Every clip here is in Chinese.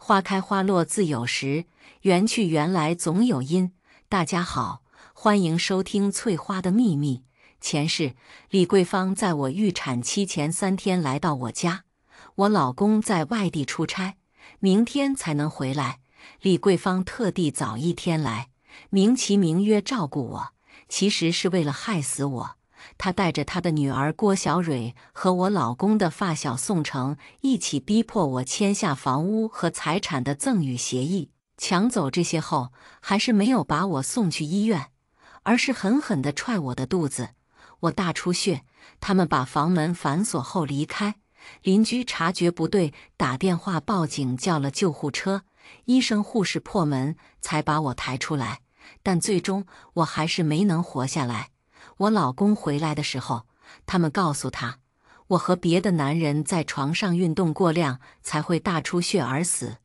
花开花落自有时，缘去缘来总有因。大家好，欢迎收听《翠花的秘密》。前世，李桂芳在我预产期前3天来到我家，我老公在外地出差，明天才能回来。李桂芳特地早1天来，明其名曰照顾我，其实是为了害死我。她带着她的女儿郭小蕊和我老公的发小宋成一起逼迫我签下房屋和财产的赠与协议。抢走这些后，还是没有把我送去医院，而是狠狠地踹我的肚子。我大出血，他们把房门反锁后离开。邻居察觉不对，打电话报警，叫了救护车。医生护士破门才把我抬出来，但最终我还是没能活下来。我老公回来的时候，他们告诉他，我和别的男人在床上运动过量才会大出血而死。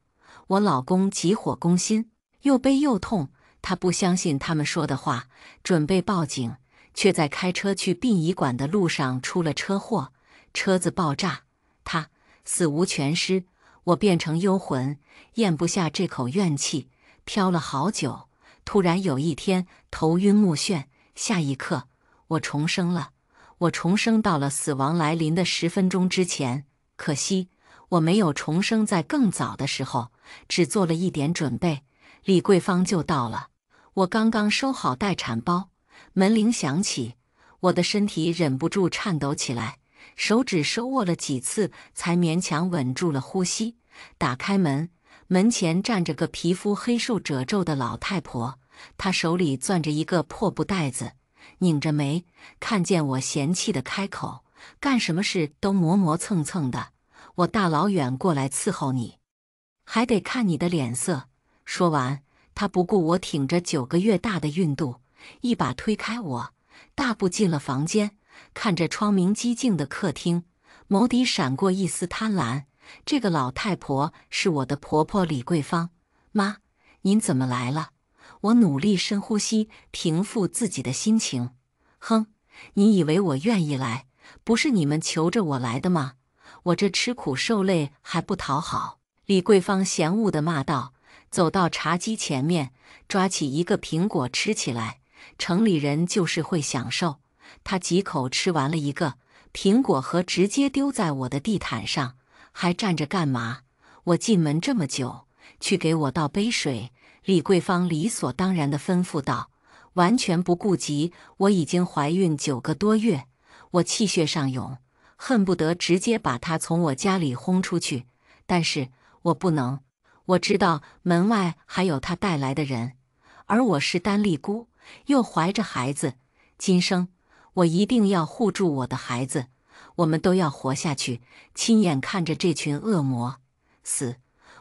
我老公急火攻心，又悲又痛，他不相信他们说的话，准备报警，却在开车去殡仪馆的路上出了车祸，车子爆炸，他死无全尸。我变成幽魂，咽不下这口怨气，飘了好久。突然有一天头晕目眩，下一刻我重生了。我重生到了死亡来临的10分钟之前，可惜我没有重生在更早的时候，只做了一点准备。李桂芳就到了，我刚刚收好待产包，门铃响起，我的身体忍不住颤抖起来，手指收握了几次，才勉强稳住了呼吸。打开门，门前站着个皮肤黑瘦褶皱的老太婆，她手里攥着一个破布袋子，拧着眉，看见我嫌弃地开口：“干什么事都磨磨蹭蹭的，我大老远过来伺候你，还得看你的脸色。”说完，她不顾我挺着9个月大的孕肚，一把推开我，大步进了房间，看着窗明几净的客厅，眸底闪过一丝贪婪。这个老太婆是我的婆婆李桂芳。妈，您怎么来了？我努力深呼吸，平复自己的心情。哼，你以为我愿意来？不是你们求着我来的吗？我这吃苦受累还不讨好？李桂芳嫌恶地骂道，走到茶几前面，抓起一个苹果吃起来。城里人就是会享受。她几口吃完了一个苹果核，直接丢在我的地毯上。还站着干嘛？我进门这么久，去给我倒杯水。李桂芳理所当然地吩咐道，完全不顾及我已经怀孕9个多月。我气血上涌，恨不得直接把她从我家里轰出去，但是我不能。我知道门外还有她带来的人，而我是单立孤，又怀着孩子，今生我一定要护住我的孩子。我们都要活下去，亲眼看着这群恶魔死。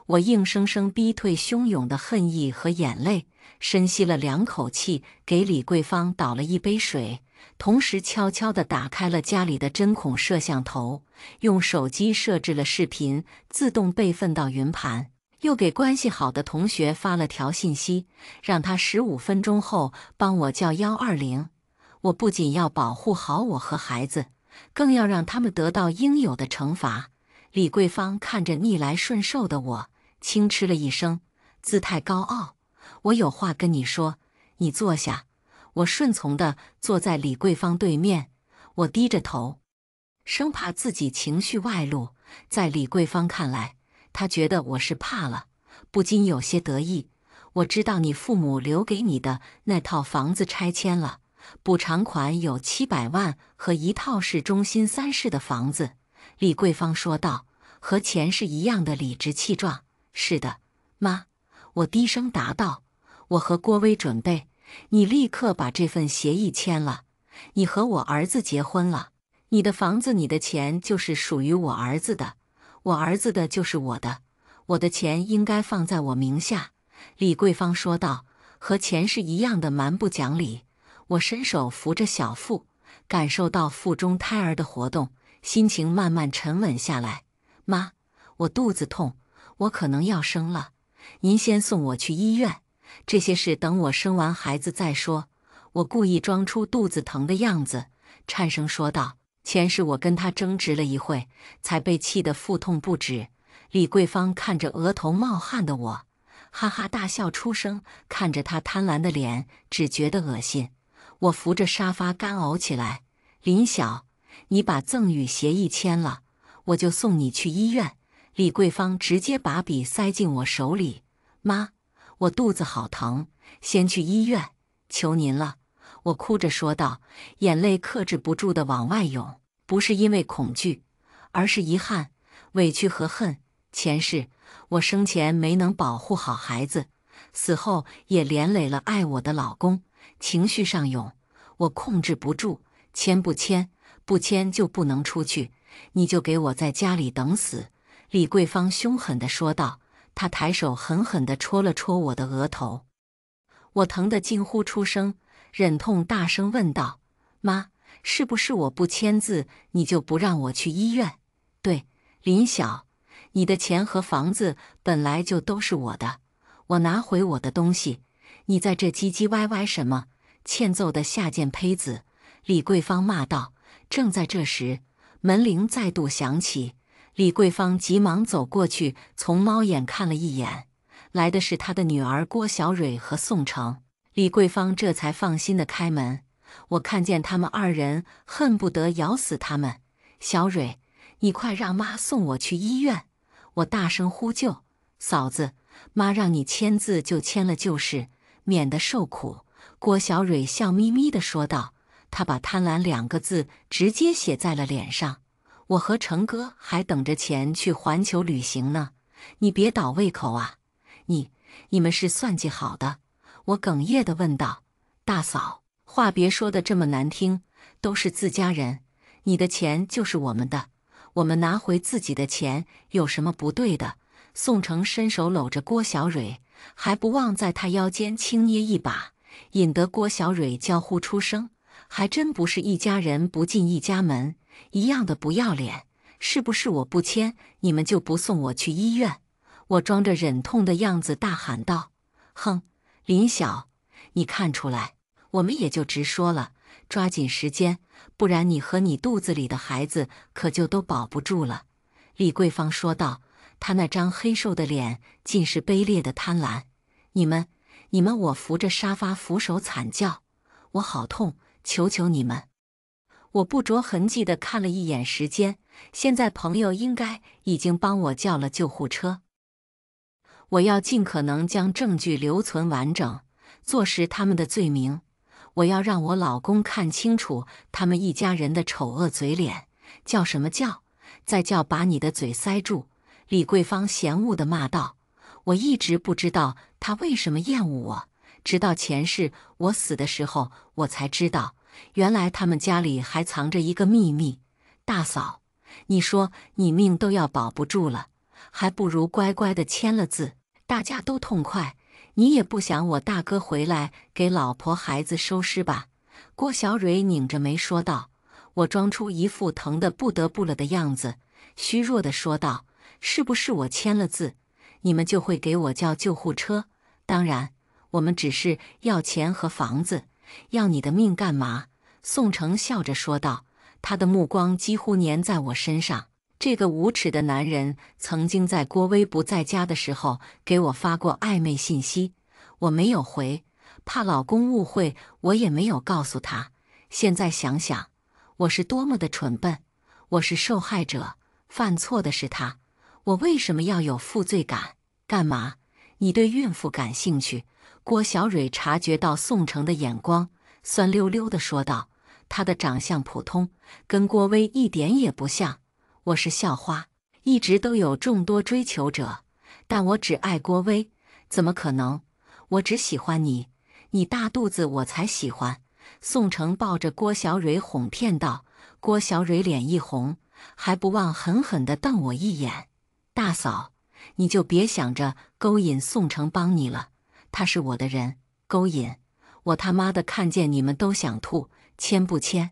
我硬生生逼退汹涌的恨意和眼泪，深吸了2口气，给李桂芳倒了一杯水，同时悄悄地打开了家里的针孔摄像头，用手机设置了视频，自动备份到云盘，又给关系好的同学发了条信息，让他15分钟后帮我叫120。我不仅要保护好我和孩子，更要让他们得到应有的惩罚。李桂芳看着逆来顺受的我，轻嗤了一声，姿态高傲：“我有话跟你说，你坐下。”我顺从地坐在李桂芳对面，我低着头，生怕自己情绪外露。在李桂芳看来，她觉得我是怕了，不禁有些得意。我知道你父母留给你的那套房子拆迁了，补偿款有700万和一套市中心3室的房子。李桂芳说道，和钱是一样的理直气壮。是的，妈，我低声答道。我和郭威准备，你立刻把这份协议签了，你和我儿子结婚了，你的房子你的钱就是属于我儿子的，我儿子的就是我的，我的钱应该放在我名下。李桂芳说道，和钱是一样的蛮不讲理。我伸手扶着小腹，感受到腹中胎儿的活动，心情慢慢沉稳下来。妈，我肚子痛，我可能要生了，您先送我去医院，这些事等我生完孩子再说。我故意装出肚子疼的样子，颤声说道。前世我跟他争执了一会，才被气得腹痛不止。李桂芳看着额头冒汗的我，哈哈大笑出声，看着她贪婪的脸，只觉得恶心。我扶着沙发干呕起来。林晓，你把赠与协议签了，我就送你去医院。李桂芳直接把笔塞进我手里。妈，我肚子好疼，先去医院，求您了。我哭着说道，眼泪克制不住地往外涌，不是因为恐惧，而是遗憾、委屈和恨。前世我生前没能保护好孩子，死后也连累了爱我的老公，情绪上涌，我控制不住，签不签？不签就不能出去，你就给我在家里等死。李桂芳凶狠地说道，她抬手狠狠地戳了戳我的额头，我疼得惊呼出声，忍痛大声问道：妈，是不是我不签字，你就不让我去医院？对，林晓，你的钱和房子本来就都是我的，我拿回我的东西，你在这唧唧歪歪什么？欠揍的下贱胚子！李桂芳骂道。正在这时，门铃再度响起，李桂芳急忙走过去，从猫眼看了一眼，来的是她的女儿郭小蕊和宋成。李桂芳这才放心地开门，我看见他们二人，恨不得咬死他们。小蕊，你快让妈送我去医院！我大声呼救。嫂子，妈让你签字就签了就是，免得受苦。郭小蕊笑眯眯地说道，她把贪婪2个字直接写在了脸上。我和成哥还等着钱去环球旅行呢，你别倒胃口啊！你们是算计好的？我哽咽地问道。大嫂，话别说的这么难听，都是自家人，你的钱就是我们的，我们拿回自己的钱有什么不对的？宋成伸手搂着郭小蕊，还不忘在她腰间轻捏一把，引得郭小蕊娇呼出声，还真不是一家人不进一家门，一样的不要脸，是不是我不签，你们就不送我去医院？我装着忍痛的样子大喊道。哼，林晓，你看出来，我们也就直说了，抓紧时间，不然你和你肚子里的孩子可就都保不住了。李桂芳说道，她那张黑瘦的脸尽是卑劣的贪婪。你们，我扶着沙发扶手惨叫，我好痛，求求你们！我不着痕迹地看了一眼时间，现在朋友应该已经帮我叫了救护车。我要尽可能将证据留存完整，坐实他们的罪名。我要让我老公看清楚他们一家人的丑恶嘴脸。叫什么叫？再叫把你的嘴塞住！李桂芳嫌恶地骂道。我一直不知道他为什么厌恶我，直到前世我死的时候，我才知道，原来他们家里还藏着一个秘密。大嫂，你说你命都要保不住了，还不如乖乖地签了字，大家都痛快。你也不想我大哥回来给老婆孩子收尸吧？郭小蕊拧着眉说道。我装出一副疼得不得不了的样子，虚弱地说道，是不是我签了字，你们就会给我叫救护车？当然，我们只是要钱和房子，要你的命干嘛？宋成笑着说道，他的目光几乎粘在我身上。这个无耻的男人曾经在郭威不在家的时候给我发过暧昧信息，我没有回，怕老公误会，我也没有告诉他。现在想想，我是多么的蠢笨，我是受害者，犯错的是他，我为什么要有负罪感？干嘛？你对孕妇感兴趣？郭小蕊察觉到宋成的眼光，酸溜溜地说道，他的长相普通，跟郭威一点也不像。我是校花，一直都有众多追求者，但我只爱郭威，怎么可能？我只喜欢你，你大肚子我才喜欢。宋成抱着郭小蕊哄骗道。郭小蕊脸一红，还不忘狠狠地瞪我一眼。大嫂，你就别想着勾引宋成帮你了，他是我的人，勾引我他妈的看见你们都想吐，签不签？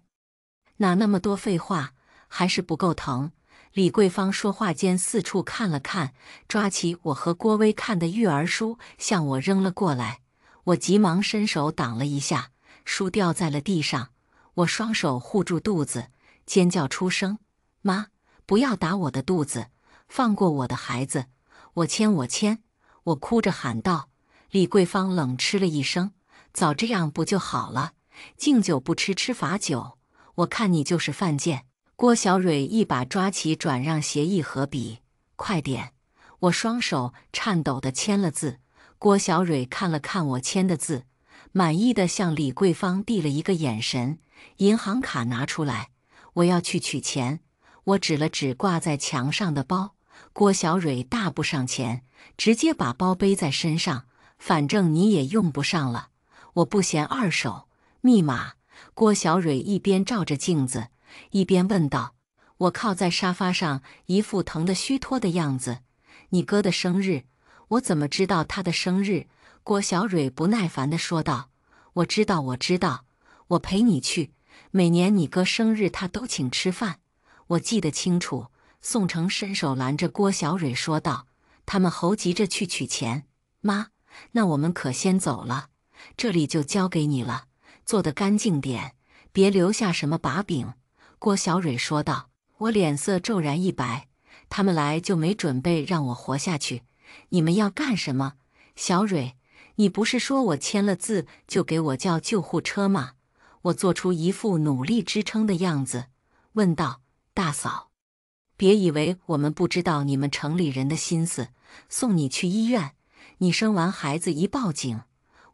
哪那么多废话，还是不够疼。李桂芳说话间四处看了看，抓起我和郭威看的育儿书向我扔了过来，我急忙伸手挡了一下，书掉在了地上。我双手护住肚子，尖叫出声，妈，不要打我的肚子，放过我的孩子！我签，我签！我哭着喊道。李桂芳冷嗤了一声：“早这样不就好了？敬酒不吃吃罚酒，我看你就是犯贱！”郭小蕊一把抓起转让协议和笔：“快点！”我双手颤抖地签了字。郭小蕊看了看我签的字，满意的向李桂芳递了一个眼神。银行卡拿出来，我要去取钱。我指了指挂在墙上的包。郭小蕊大步上前，直接把包背在身上。反正你也用不上了，我不嫌二手。密码？郭小蕊一边照着镜子，一边问道。我靠在沙发上，一副疼得虚脱的样子。你哥的生日？我怎么知道他的生日？郭小蕊不耐烦地说道。我知道，我知道，我陪你去。每年你哥生日他都请吃饭，我记得清楚。宋成伸手拦着郭小蕊说道。他们猴急着去取钱。妈，那我们可先走了，这里就交给你了，做得干净点，别留下什么把柄。郭小蕊说道。我脸色骤然一白，他们来就没准备让我活下去，你们要干什么？小蕊，你不是说我签了字就给我叫救护车吗？我做出一副努力支撑的样子，问道。大嫂，别以为我们不知道你们城里人的心思，送你去医院，你生完孩子一报警，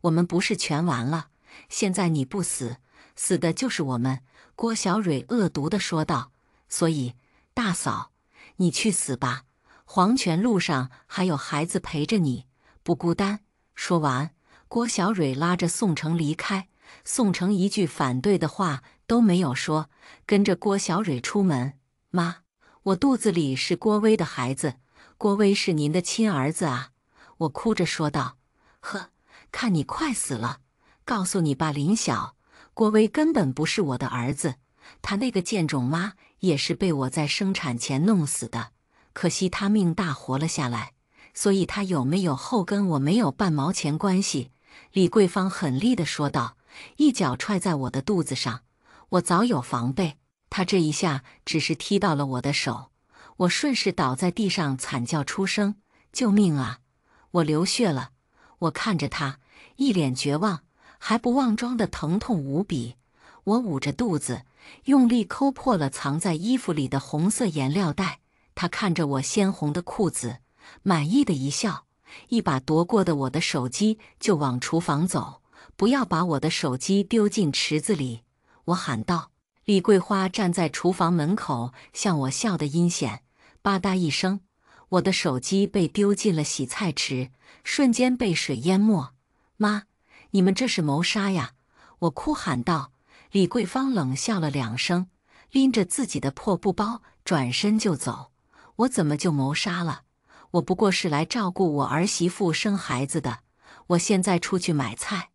我们不是全完了？现在你不死，死的就是我们。郭小蕊恶毒地说道。所以，大嫂，你去死吧！黄泉路上还有孩子陪着你，不孤单。说完，郭小蕊拉着宋成离开。宋成一句反对的话都没有说，跟着郭小蕊出门。妈，我肚子里是郭威的孩子，郭威是您的亲儿子啊！我哭着说道。呵，看你快死了！告诉你爸林晓，郭威根本不是我的儿子，他那个贱种妈也是被我在生产前弄死的，可惜他命大活了下来，所以他有没有后跟我没有半毛钱关系。李桂芳狠厉地说道，一脚踹在我的肚子上。我早有防备，他这一下只是踢到了我的手，我顺势倒在地上惨叫出声，救命啊！我流血了。我看着他，一脸绝望，还不忘装的疼痛无比。我捂着肚子，用力抠破了藏在衣服里的红色颜料袋。他看着我鲜红的裤子，满意的一笑，一把夺过的我的手机就往厨房走。不要把我的手机丢进池子里，我喊道。李桂花站在厨房门口，向我笑得阴险。吧嗒一声，我的手机被丢进了洗菜池，瞬间被水淹没。妈，你们这是谋杀呀！我哭喊道。李桂芳冷笑了2声，拎着自己的破布包转身就走。我怎么就谋杀了？我不过是来照顾我儿媳妇生孩子的。我现在出去买菜。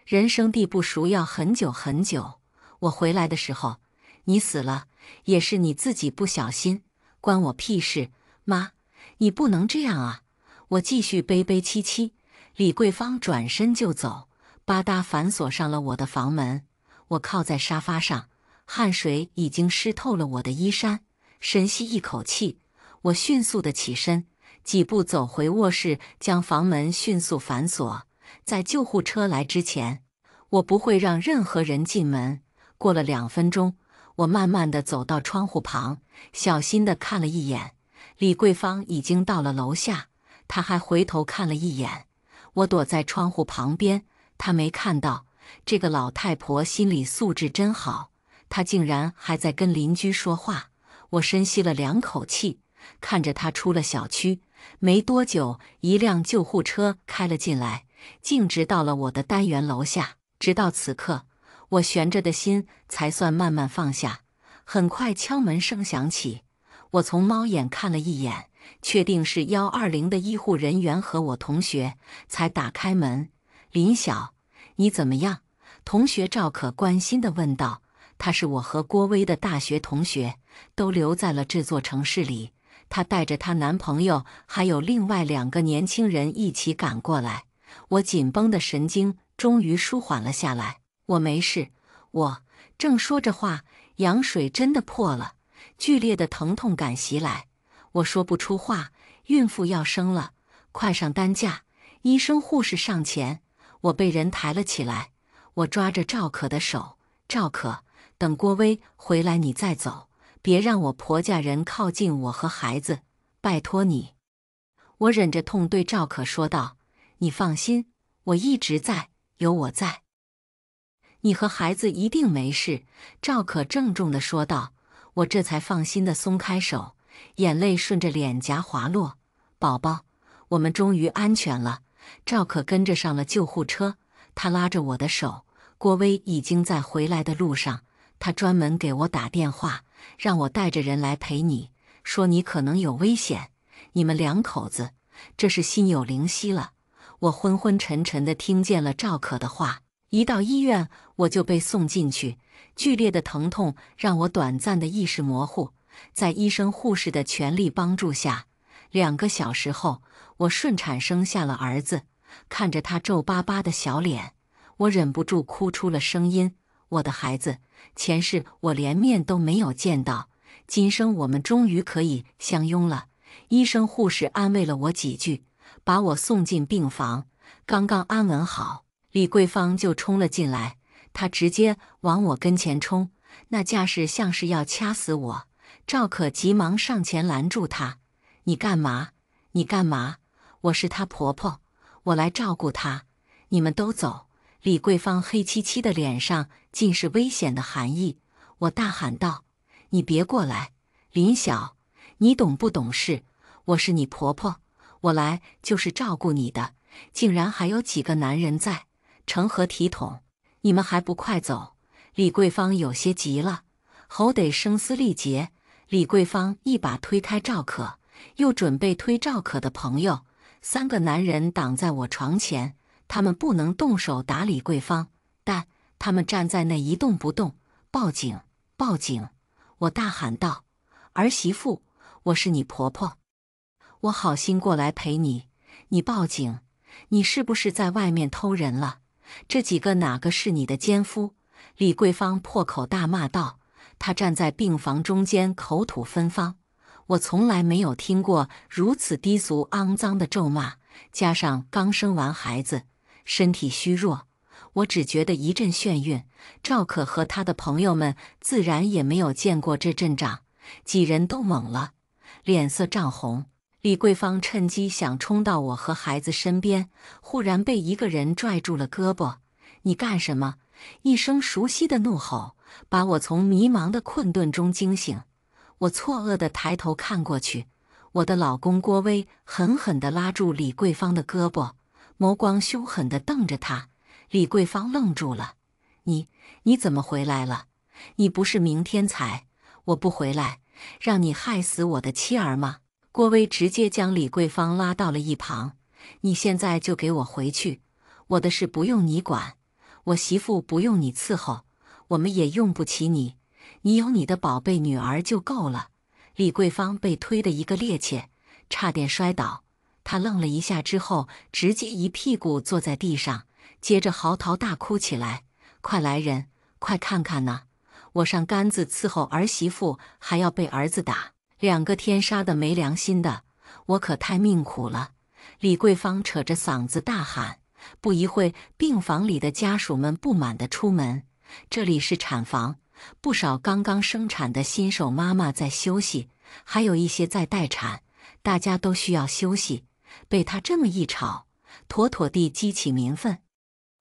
人生地不熟要很久很久。我回来的时候，你死了，也是你自己不小心，关我屁事。妈，你不能这样啊！我继续悲悲戚戚。李桂芳转身就走，吧嗒反锁上了我的房门。我靠在沙发上，汗水已经湿透了我的衣衫。深吸一口气，我迅速地起身，几步走回卧室，将房门迅速反锁。在救护车来之前，我不会让任何人进门。过了2分钟，我慢慢地走到窗户旁，小心地看了一眼，李桂芳已经到了楼下。她还回头看了一眼，我躲在窗户旁边，她没看到。这个老太婆心理素质真好，她竟然还在跟邻居说话。我深吸了2口气，看着她出了小区。没多久，一辆救护车开了进来，径直到了我的单元楼下。直到此刻，我悬着的心才算慢慢放下。很快敲门声响起，我从猫眼看了一眼，确定是120的医护人员和我同学，才打开门。林晓，你怎么样？同学赵可关心地问道。她是我和郭威的大学同学，都留在了这座城市里。她带着她男朋友还有另外2个年轻人一起赶过来。我紧绷的神经终于舒缓了下来。我没事。我正说着话，羊水真的破了，剧烈的疼痛感袭来。我说不出话，孕妇要生了，快上担架！医生护士上前，我被人抬了起来。我抓着赵可的手，赵可，等郭威回来你再走，别让我婆家人靠近我和孩子，拜托你。我忍着痛对赵可说道：“你放心，我一直在，有我在。你和孩子一定没事。”赵可郑重地说道。我这才放心地松开手，眼泪顺着脸颊滑落。宝宝，我们终于安全了。赵可跟着上了救护车，他拉着我的手。郭威已经在回来的路上，他专门给我打电话，让我带着人来陪你，说你可能有危险。你们两口子，这是心有灵犀了。我昏昏沉沉地听见了赵可的话。一到医院，我就被送进去，剧烈的疼痛让我短暂的意识模糊。在医生护士的全力帮助下，2个小时后，我顺产生下了儿子。看着他皱巴巴的小脸，我忍不住哭出了声音。我的孩子，前世我连面都没有见到，今生我们终于可以相拥了。医生护士安慰了我几句，把我送进病房。刚刚安稳好，李桂芳就冲了进来，她直接往我跟前冲，那架势像是要掐死我。赵可急忙上前拦住她：“你干嘛？你干嘛？我是她婆婆，我来照顾她，你们都走。”李桂芳黑漆漆的脸上尽是危险的寒意。我大喊道：“你别过来，林晓，你懂不懂事？我是你婆婆，我来就是照顾你的，竟然还有几个男人在，成何体统？你们还不快走！”李桂芳有些急了，吼得声嘶力竭。李桂芳一把推开赵可，又准备推赵可的朋友。3个男人挡在我床前，他们不能动手打李桂芳，但他们站在那一动不动。报警！报警！我大喊道：“儿媳妇，我是你婆婆，我好心过来陪你，你报警！你是不是在外面偷人了？这几个哪个是你的奸夫？”李桂芳破口大骂道。她站在病房中间，口吐芬芳。我从来没有听过如此低俗肮脏的咒骂，加上刚生完孩子，身体虚弱，我只觉得一阵眩晕。赵可和他的朋友们自然也没有见过这阵仗，几人都懵了，脸色涨红。李桂芳趁机想冲到我和孩子身边，忽然被一个人拽住了胳膊。“你干什么？”一声熟悉的怒吼把我从迷茫的困顿中惊醒。我错愕地抬头看过去，我的老公郭威狠狠地拉住李桂芳的胳膊，眸光凶狠地瞪着她。李桂芳愣住了：“你怎么回来了？你不是明天才……我不回来，让你害死我的妻儿吗？”郭威直接将李桂芳拉到了一旁：“你现在就给我回去，我的事不用你管，我媳妇不用你伺候，我们也用不起你，你有你的宝贝女儿就够了。”李桂芳被推得一个趔趄，差点摔倒。她愣了一下之后，直接一屁股坐在地上，接着嚎啕大哭起来：“快来人，快看看呐！我上杆子伺候儿媳妇，还要被儿子打，2个天杀的没良心的，我可太命苦了！”李桂芳扯着嗓子大喊。不一会，病房里的家属们不满地出门。这里是产房，不少刚刚生产的新手妈妈在休息，还有一些在待产，大家都需要休息。被他这么一吵，妥妥地激起民愤。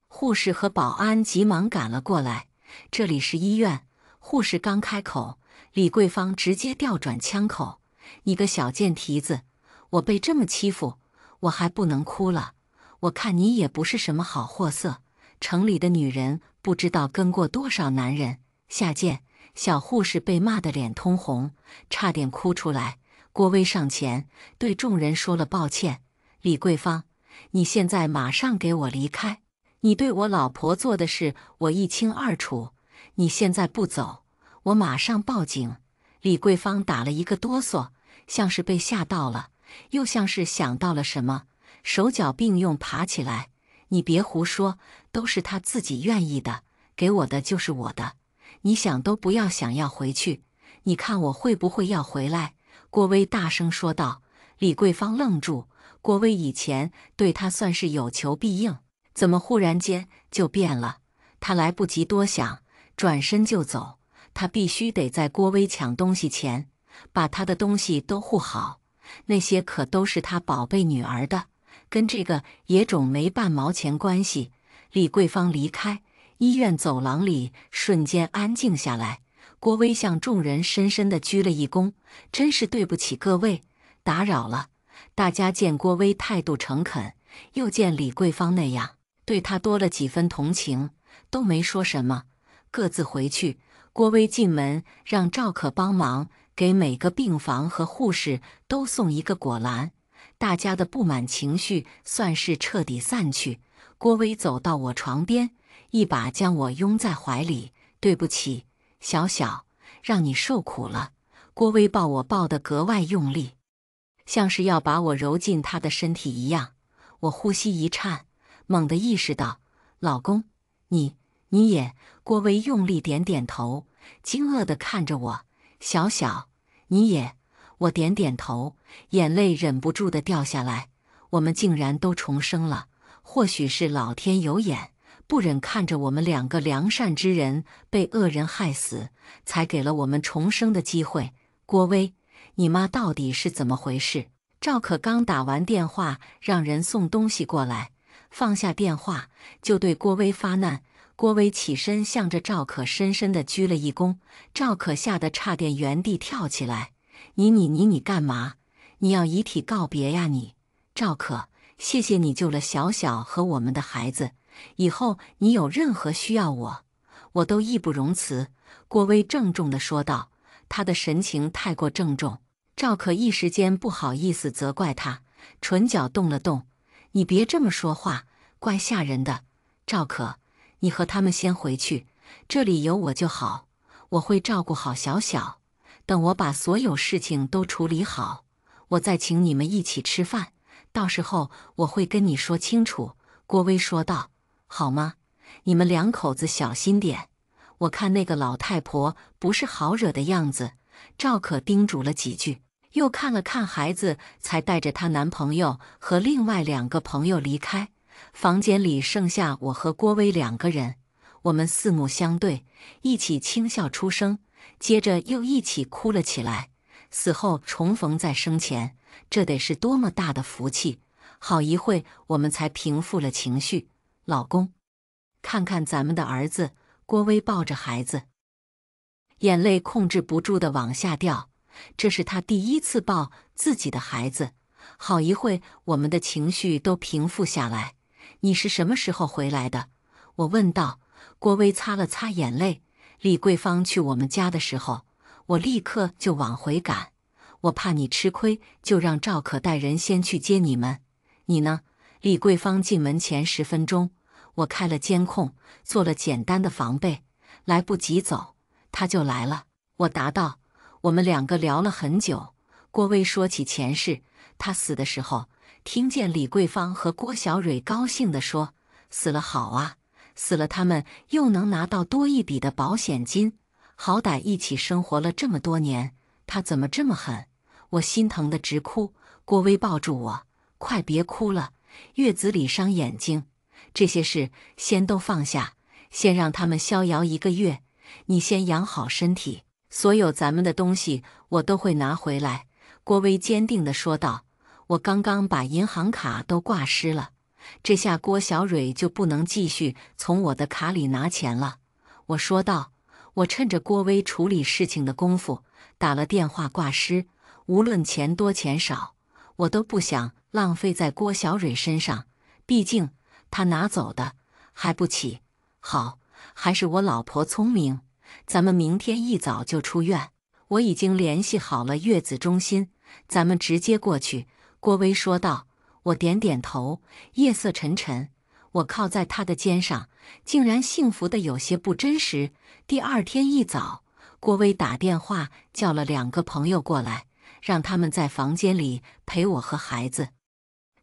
护士和保安急忙赶了过来。这里是医院。护士刚开口，李桂芳直接调转枪口：“你个小贱蹄子，我被这么欺负，我还不能哭了？我看你也不是什么好货色，城里的女人不知道跟过多少男人，下贱！”小护士被骂得脸通红，差点哭出来。郭威上前对众人说了抱歉：“李桂芳，你现在马上给我离开！你对我老婆做的事我一清二楚，你现在不走，我马上报警！”李桂芳打了一个哆嗦，像是被吓到了，又像是想到了什么，手脚并用爬起来：“你别胡说，都是他自己愿意的，给我的就是我的，你想都不要想要回去，你看我会不会要回来？”郭威大声说道。李桂芳愣住，郭威以前对她算是有求必应，怎么忽然间就变了？她来不及多想，转身就走。她必须得在郭威抢东西前，把他的东西都护好。那些可都是他宝贝女儿的，跟这个野种没半毛钱关系。李桂芳离开，医院走廊里瞬间安静下来。郭威向众人深深地鞠了一躬，真是对不起各位，打扰了。大家见郭威态度诚恳，又见李桂芳那样，对他多了几分同情，都没说什么，各自回去。郭威进门，让赵可帮忙给每个病房和护士都送一个果篮，大家的不满情绪算是彻底散去。郭威走到我床边，一把将我拥在怀里。对不起，小小，让你受苦了。郭威抱我抱得格外用力，像是要把我揉进他的身体一样。我呼吸一颤，猛地意识到，老公，你也……郭威用力点点头，惊愕地看着我。小小，你也……我点点头，眼泪忍不住地掉下来。我们竟然都重生了，或许是老天有眼，不忍看着我们两个良善之人被恶人害死，才给了我们重生的机会。郭威，你妈到底是怎么回事？赵可刚打完电话，让人送东西过来，放下电话就对郭威发难。郭威起身向着赵可深深地鞠了一躬，赵可吓得差点原地跳起来。你干嘛？你要遗体告别呀你？赵可，谢谢你救了小小和我们的孩子，以后你有任何需要我都义不容辞。郭威郑重地说道，他的神情太过郑重，赵可一时间不好意思责怪他，唇角动了动。你别这么说话，怪吓人的。赵可，你和他们先回去，这里有我就好，我会照顾好小小。等我把所有事情都处理好，我再请你们一起吃饭，到时候我会跟你说清楚。郭威说道，好吗？你们两口子小心点，我看那个老太婆不是好惹的样子。赵可叮嘱了几句，又看了看孩子，才带着她男朋友和另外2个朋友离开。房间里剩下我和郭威2个人，我们四目相对，一起轻笑出声，接着又一起哭了起来。死后重逢在生前，这得是多么大的福气！好一会我们才平复了情绪。老公，看看咱们的儿子。郭威抱着孩子，眼泪控制不住地往下掉。这是他第一次抱自己的孩子。好一会我们的情绪都平复下来。你是什么时候回来的？我问道。郭威擦了擦眼泪。李桂芳去我们家的时候，我立刻就往回赶。我怕你吃亏，就让赵可带人先去接你们。你呢？李桂芳进门前10分钟，我开了监控，做了简单的防备，来不及走，他就来了。我答道。我们2个聊了很久。郭威说起前世，他死的时候，听见李桂芳和郭小蕊高兴地说：“死了好啊，死了他们又能拿到多一笔的保险金，好歹一起生活了这么多年，他怎么这么狠？”我心疼得直哭。郭威抱住我：“快别哭了，月子里伤眼睛，这些事先都放下，先让他们逍遥1个月，你先养好身体。所有咱们的东西我都会拿回来。”郭威坚定地说道。我刚刚把银行卡都挂失了，这下郭小蕊就不能继续从我的卡里拿钱了。我说道。我趁着郭威处理事情的功夫，打了电话挂失，无论钱多钱少，我都不想浪费在郭小蕊身上，毕竟她拿走的还不起。好，还是我老婆聪明，咱们明天一早就出院，我已经联系好了月子中心，咱们直接过去。郭威说道。我点点头。夜色沉沉，我靠在他的肩上，竟然幸福得有些不真实。第2天一早，郭威打电话叫了2个朋友过来，让他们在房间里陪我和孩子，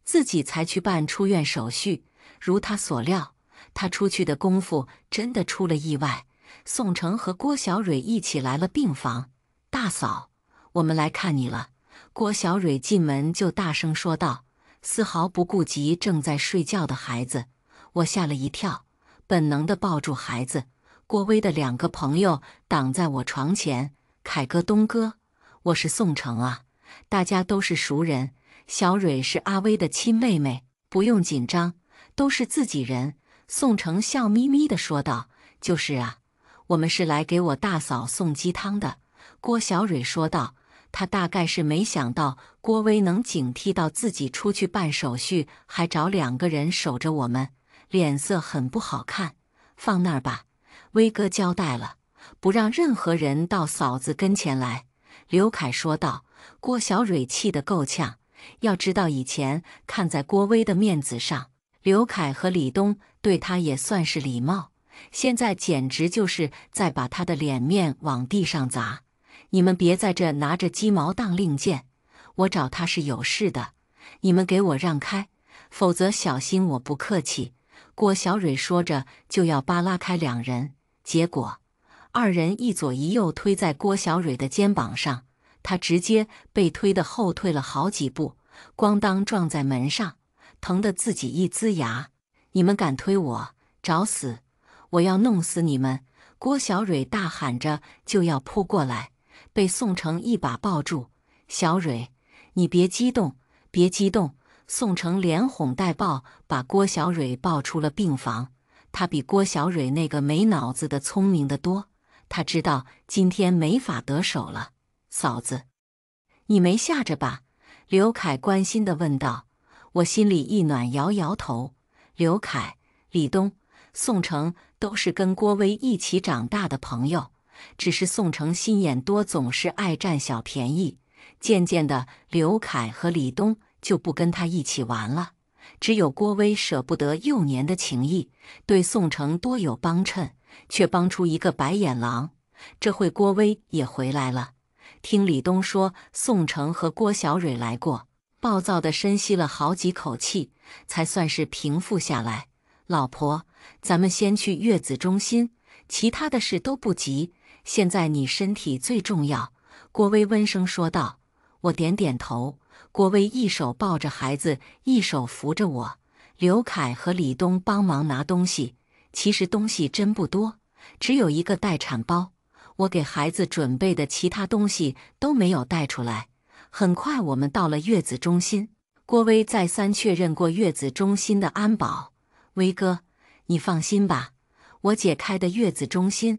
自己才去办出院手续。如他所料，他出去的功夫真的出了意外。宋成和郭小蕊一起来了病房。大嫂，我们来看你了。郭小蕊进门就大声说道，丝毫不顾及正在睡觉的孩子。我吓了一跳，本能地抱住孩子。郭威的2个朋友挡在我床前，凯哥、东哥，我是宋城啊，大家都是熟人。小蕊是阿威的亲妹妹，不用紧张，都是自己人。宋城笑眯眯地说道：“就是啊，我们是来给我大嫂送鸡汤的。”郭小蕊说道：“她大概是没想到郭威能警惕到自己出去办手续，还找2个人守着我们，脸色很不好看。放那儿吧，威哥交代了，不让任何人到嫂子跟前来。”刘凯说道。郭小蕊气得够呛。要知道以前看在郭威的面子上，刘凯和李东对他也算是礼貌，现在简直就是在把他的脸面往地上砸。你们别在这拿着鸡毛当令箭，我找他是有事的，你们给我让开，否则小心我不客气。郭小蕊说着就要扒拉开2人，结果2人一左一右推在郭小蕊的肩膀上，她直接被推得后退了好几步，咣当撞在门上，疼得自己一呲牙。你们敢推我，找死！我要弄死你们！郭小蕊大喊着就要扑过来，被宋城一把抱住。小蕊，你别激动，别激动！宋城连哄带抱把郭小蕊抱出了病房。他比郭小蕊那个没脑子的聪明得多，他知道今天没法得手了。嫂子，你没吓着吧？刘凯关心地问道。我心里一暖，摇摇头。刘凯、李东、宋城都是跟郭威一起长大的朋友，只是宋城心眼多，总是爱占小便宜。渐渐的，刘凯和李东就不跟他一起玩了。只有郭威舍不得幼年的情谊，对宋城多有帮衬，却帮出一个白眼狼。这回郭威也回来了。听李东说宋城和郭小蕊来过，暴躁地深吸了好几口气，才算是平复下来。老婆，咱们先去月子中心，其他的事都不急，现在你身体最重要。郭威温声说道。我点点头。郭威一手抱着孩子，一手扶着我。刘凯和李东帮忙拿东西，其实东西真不多，只有一个待产包。我给孩子准备的其他东西都没有带出来。很快我们到了月子中心，郭威再三确认过月子中心的安保。威哥，你放心吧，我姐开的月子中心，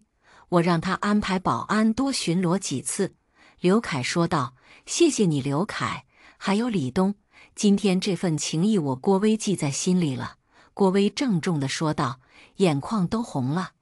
我让他安排保安多巡逻几次。刘凯说道。谢谢你，刘凯，还有李东，今天这份情谊我郭威记在心里了。郭威郑重地说道，眼眶都红了。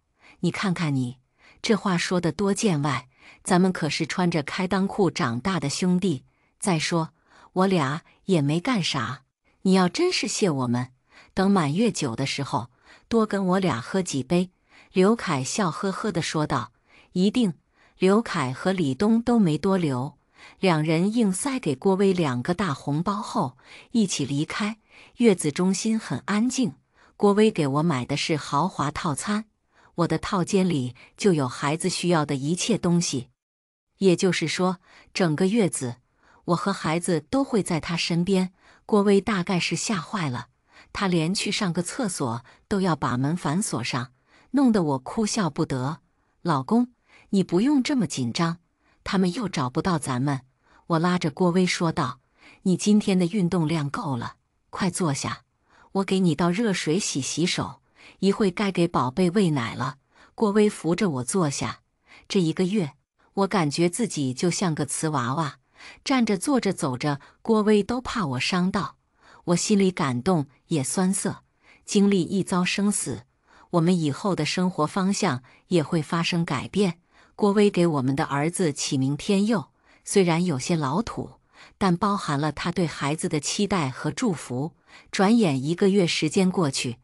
你看看你，这话说得多见外，咱们可是穿着开裆裤长大的兄弟。再说，我俩也没干啥，你要真是谢我们，等满月酒的时候，多跟我俩喝几杯。刘凯笑呵呵地说道。一定。刘凯和李东都没多留，2人硬塞给郭威2个大红包后，一起离开。月子中心很安静，郭威给我买的是豪华套餐，我的套间里就有孩子需要的一切东西。也就是说，整个月子，我和孩子都会在他身边。郭威大概是吓坏了，他连去上个厕所都要把门反锁上，弄得我哭笑不得。老公，你不用这么紧张，他们又找不到咱们。我拉着郭威说道，你今天的运动量够了，快坐下，我给你倒热水洗洗手，一会该给宝贝喂奶了。郭威扶着我坐下。这1个月，我感觉自己就像个瓷娃娃，站着坐着走着，郭威都怕我伤到。我心里感动也酸涩，经历一遭生死，我们以后的生活方向也会发生改变。郭威给我们的儿子起名天佑，虽然有些老土，但包含了他对孩子的期待和祝福。转眼1个月时间过去，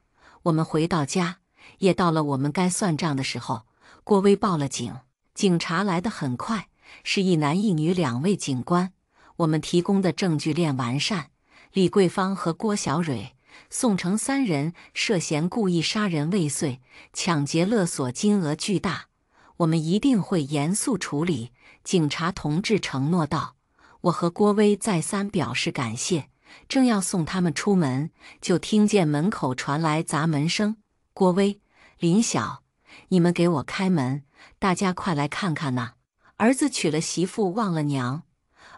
我们回到家，也到了我们该算账的时候。郭威报了警，警察来得很快，是一男一女2位警官。我们提供的证据链完善，李桂芳和郭小蕊、宋城3人涉嫌故意杀人未遂、抢劫勒索，金额巨大。我们一定会严肃处理，警察同志承诺道。我和郭威再三表示感谢，正要送他们出门，就听见门口传来砸门声。郭威、林晓，你们给我开门，大家快来看看呐！儿子娶了媳妇忘了娘，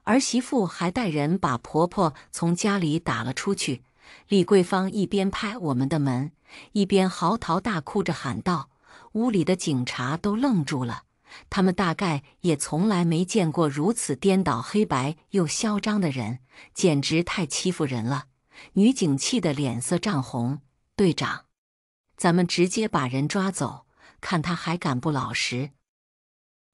儿媳妇还带人把婆婆从家里打了出去。李桂芳一边拍我们的门，一边嚎啕大哭着喊道。屋里的警察都愣住了，他们大概也从来没见过如此颠倒黑白又嚣张的人，简直太欺负人了。女警气得脸色涨红。队长，咱们直接把人抓走，看他还敢不老实。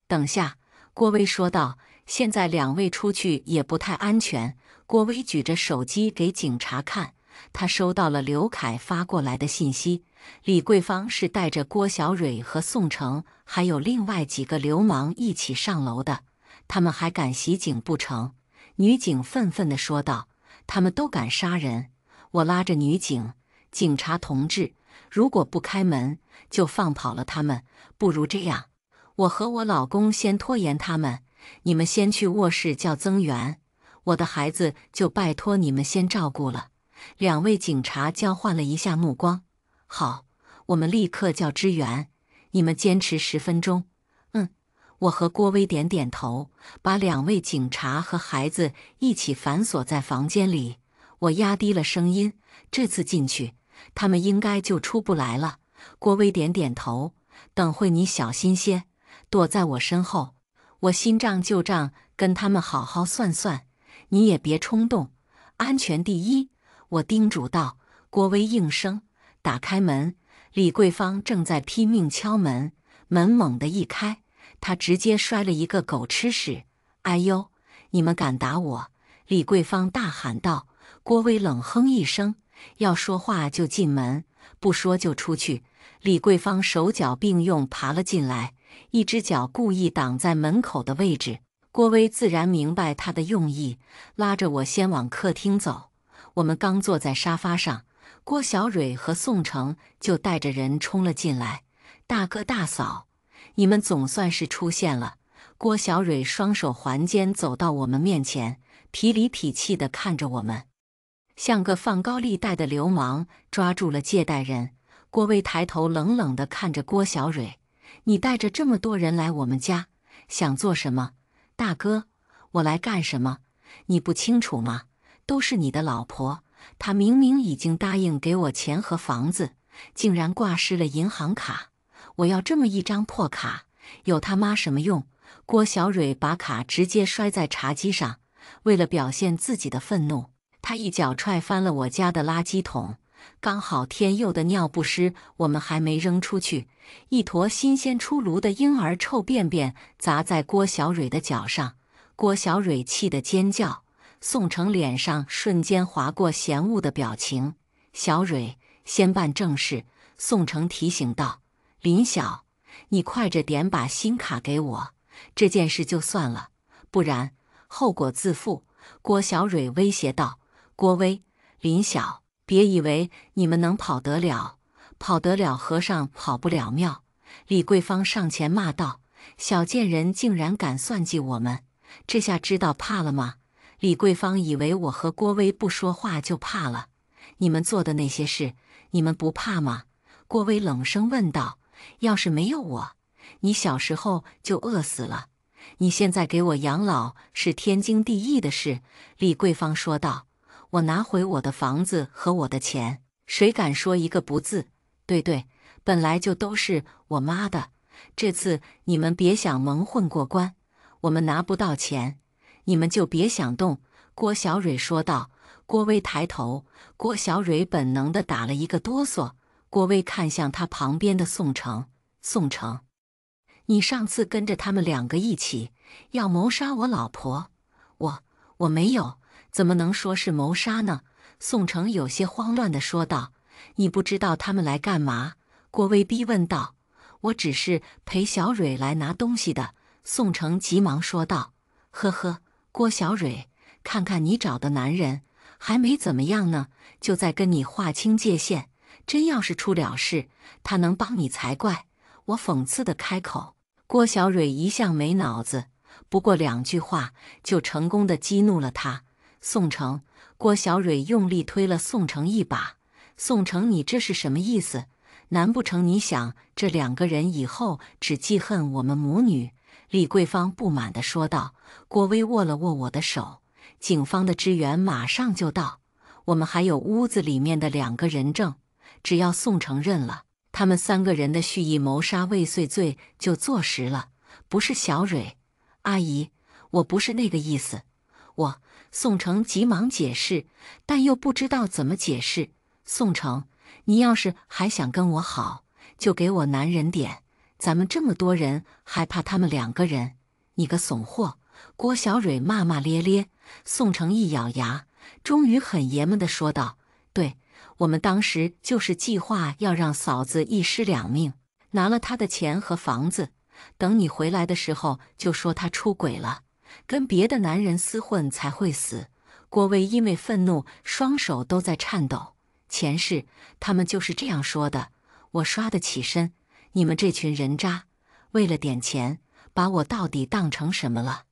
等下，郭威说道，现在2位出去也不太安全。郭威举着手机给警察看，他收到了刘凯发过来的信息，李桂芳是带着郭小蕊和宋成还有另外几个流氓一起上楼的，他们还敢袭警不成？女警愤愤地说道，他们都敢杀人。我拉着女警，警察同志，如果不开门就放跑了他们，不如这样，我和我老公先拖延他们，你们先去卧室叫增援，我的孩子就拜托你们先照顾了。2位警察交换了一下目光。好，我们立刻叫支援，你们坚持10分钟。我和郭威点点头，把2位警察和孩子一起反锁在房间里。我压低了声音，这次进去，他们应该就出不来了。郭威点点头，等会你小心些，躲在我身后，我新账旧账跟他们好好算算，你也别冲动，安全第一。我叮嘱道。郭威应声，打开门，李桂芳正在拼命敲门，门猛地一开，她直接摔了一个狗吃屎。哎呦，你们敢打我！李桂芳大喊道。郭威冷哼一声，要说话就进门，不说就出去。李桂芳手脚并用爬了进来，一只脚故意挡在门口的位置。郭威自然明白他的用意，拉着我先往客厅走。我们刚坐在沙发上，郭小蕊和宋成就带着人冲了进来。大哥大嫂，你们总算是出现了。郭小蕊双手环肩走到我们面前，痞里痞气地看着我们，像个放高利贷的流氓抓住了借贷人。郭威抬头冷冷地看着郭小蕊，你带着这么多人来我们家，想做什么？大哥，我来干什么？你不清楚吗？都是你的老婆，她明明已经答应给我钱和房子，竟然挂失了银行卡。我要这么一张破卡，有他妈什么用？郭小蕊把卡直接摔在茶几上，为了表现自己的愤怒，她一脚踹翻了我家的垃圾桶。刚好天佑的尿不湿我们还没扔出去，一坨新鲜出炉的婴儿臭便便砸在郭小蕊的脚上，郭小蕊气得尖叫。宋成脸上瞬间划过嫌恶的表情。小蕊，先办正事。宋成提醒道。林晓，你快着点把新卡给我，这件事就算了，不然后果自负。郭小蕊威胁道。郭威、林晓，别以为你们能跑得了，跑得了和尚跑不了庙。李桂芳上前骂道。小贱人竟然敢算计我们，这下知道怕了吗？李桂芳以为我和郭威不说话就怕了。你们做的那些事，你们不怕吗？郭威冷声问道。要是没有我，你小时候就饿死了。你现在给我养老是天经地义的事。李桂芳说道。我拿回我的房子和我的钱，谁敢说一个不字？对，本来就都是我妈的。这次你们别想蒙混过关，我们拿不到钱，你们就别想动。郭小蕊说道。郭威抬头，郭小蕊本能地打了一个哆嗦。郭威看向他旁边的宋成。宋成，你上次跟着他们2个一起要谋杀我老婆，我没有，怎么能说是谋杀呢？宋成有些慌乱地说道。你不知道他们来干嘛？郭威逼问道。我只是陪小蕊来拿东西的。宋成急忙说道。呵呵，郭小蕊，看看你找的男人，还没怎么样呢，就在跟你划清界限，真要是出了事，他能帮你才怪。我讽刺地开口。郭小蕊一向没脑子，不过2句话就成功的激怒了他。宋城，郭小蕊用力推了宋城一把。宋城，你这是什么意思？难不成你想这2个人以后只记恨我们母女？李桂芳不满地说道。郭威握了握我的手，警方的支援马上就到，我们还有屋子里面的2个人证，只要宋城认了，他们3个人的蓄意谋杀未遂罪就坐实了。不是小蕊，阿姨，我不是那个意思。宋城急忙解释，但又不知道怎么解释。宋城，你要是还想跟我好，就给我男人点，咱们这么多人，还怕他们2个人？你个怂货！郭小蕊骂骂咧咧。宋城一咬牙，终于很爷们地说道：“对，我们当时就是计划要让嫂子1尸2命，拿了她的钱和房子。等你回来的时候，就说她出轨了，跟别的男人厮混才会死。”郭威因为愤怒，双手都在颤抖。前世他们就是这样说的，我刷得起身。你们这群人渣，为了点钱，把我到底当成什么了？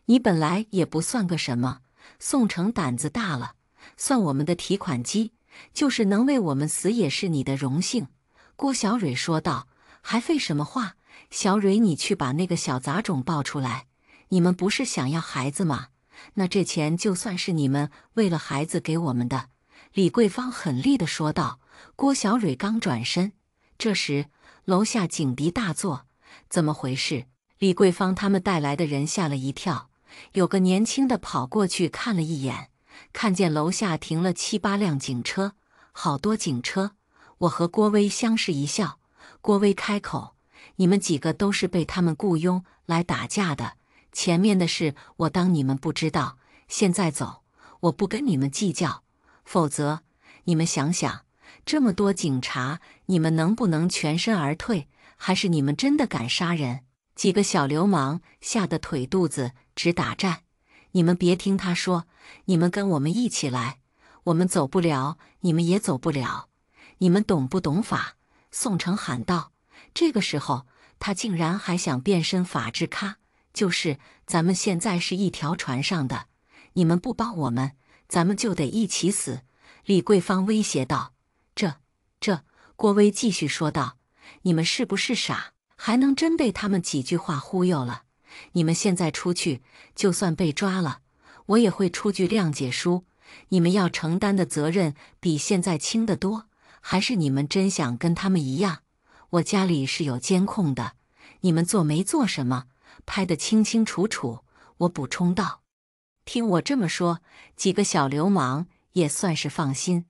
你本来也不算个什么。宋城胆子大了，算我们的提款机，就是能为我们死也是你的荣幸。郭小蕊说道。还废什么话？小蕊，你去把那个小杂种抱出来。你们不是想要孩子吗？那这钱就算是你们为了孩子给我们的。李桂芳狠厉地说道。郭小蕊刚转身，这时楼下警笛大作。怎么回事？李桂芳他们带来的人吓了一跳，有个年轻的跑过去看了一眼，看见楼下停了7、8辆警车，好多警车。我和郭威相视一笑。郭威开口：“你们几个都是被他们雇佣来打架的，前面的事我当你们不知道。现在走，我不跟你们计较，否则你们想想，这么多警察，你们能不能全身而退？还是你们真的敢杀人？”几个小流氓吓得腿肚子直打颤。你们别听他说，你们跟我们一起来，我们走不了，你们也走不了。你们懂不懂法？宋城喊道。这个时候，他竟然还想变身法治咖，就是咱们现在是一条船上的，你们不帮我们，咱们就得一起死。李桂芳威胁道。这，郭威继续说道，你们是不是傻？还能真被他们几句话忽悠了？你们现在出去，就算被抓了，我也会出具谅解书。你们要承担的责任比现在轻得多。还是你们真想跟他们一样？我家里是有监控的，你们做没做什么，拍得清清楚楚。我补充道。听我这么说，几个小流氓也算是放心，